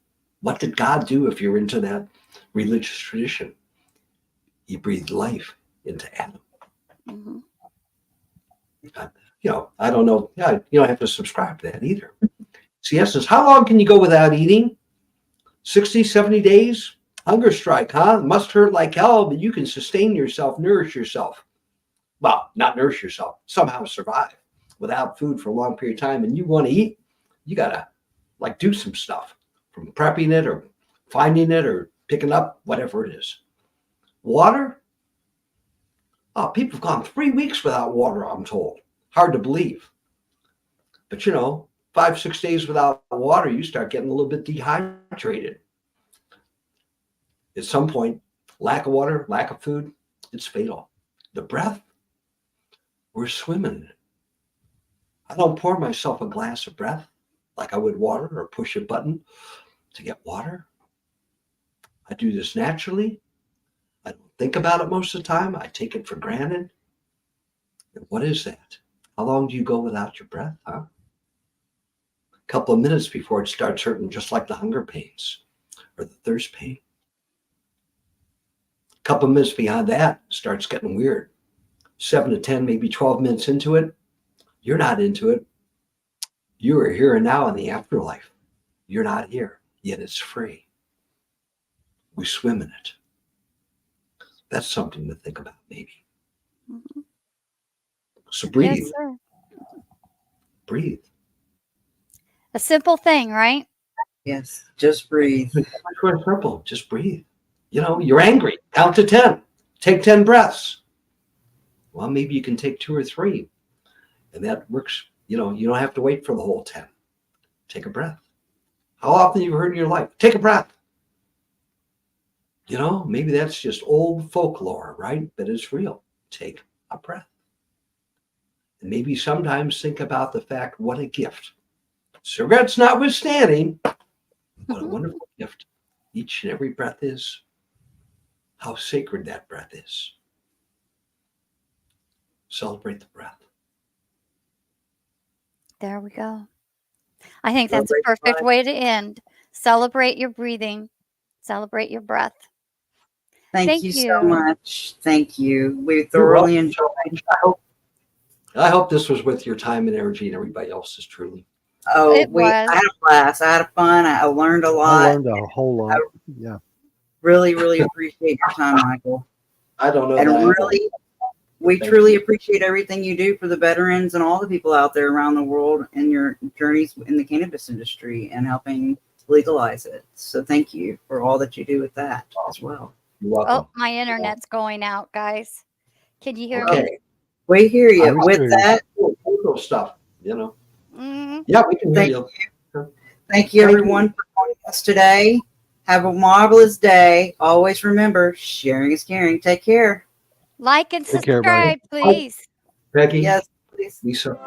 What did God do if you're into that religious tradition? He breathed life into Adam. Mm-hmm. I don't know. Yeah, you don't have to subscribe to that either. C.S. says, how long can you go without eating? 60, 70 days? Hunger strike, huh? It must hurt like hell, but you can sustain yourself, nourish yourself. Well, not nourish yourself, somehow survive without food for a long period of time. And you want to eat, you got to do some stuff, from prepping it or finding it or picking up, whatever it is. Water? Oh, people have gone 3 weeks without water, I'm told. Hard to believe. But 5, 6 days without water, you start getting a little bit dehydrated. At some point, lack of water, lack of food, it's fatal. The breath, we're swimming in it. I don't pour myself a glass of breath like I would water or push a button to get water. I do this naturally. I don't think about it most of the time. I take it for granted. And what is that? How long do you go without your breath, huh? A couple of minutes before it starts hurting, just like the hunger pains or the thirst pain. A couple of minutes beyond that, it starts getting weird. 7 to 10, maybe 12 minutes into it, you're not into it. You are here and now in the afterlife. You're not here, yet it's free. We swim in it. That's something to think about, maybe. Mm-hmm. So breathe. Yes, sir. Breathe. A simple thing, right? Yes, just breathe. It's simple. Just breathe. You're angry. Count to 10. Take 10 breaths. Well, maybe you can take 2 or 3. And that works. You don't have to wait for the whole 10. Take a breath. How often have you heard in your life? Take a breath. Maybe that's just old folklore, right? But it's real. Take a breath. And maybe sometimes think about the fact, what a gift. Cigarettes notwithstanding, what a wonderful gift each and every breath is. How sacred that breath is. Celebrate the breath. There we go. I think that's a Celebrate perfect life. way to end. Celebrate your breathing. Celebrate your breath. Thank you so much. Thank you. We thoroughly enjoyed. I hope this was worth your time and energy and everybody else's, truly. It I was. had a blast. I had fun. I learned a I lot. learned a whole lot. Yeah. Really, really appreciate your time, Michael. I don't know. And that really, we Thank truly you. appreciate everything you do for the veterans and all the people out there around the world in your journeys in the cannabis industry and helping legalize it. So thank you for all that you do with that as well. You're welcome. Oh, my internet's going out, guys. Can you hear me? Okay. We hear you. I With hear you. that, Cool stuff, Mm-hmm. Yeah, we can hear Thank you. thank you everyone for joining us today. Have a marvelous day. Always remember, sharing is caring. Take care. Like and Take care, buddy. subscribe, please. Peggy, Yes, please. Lisa.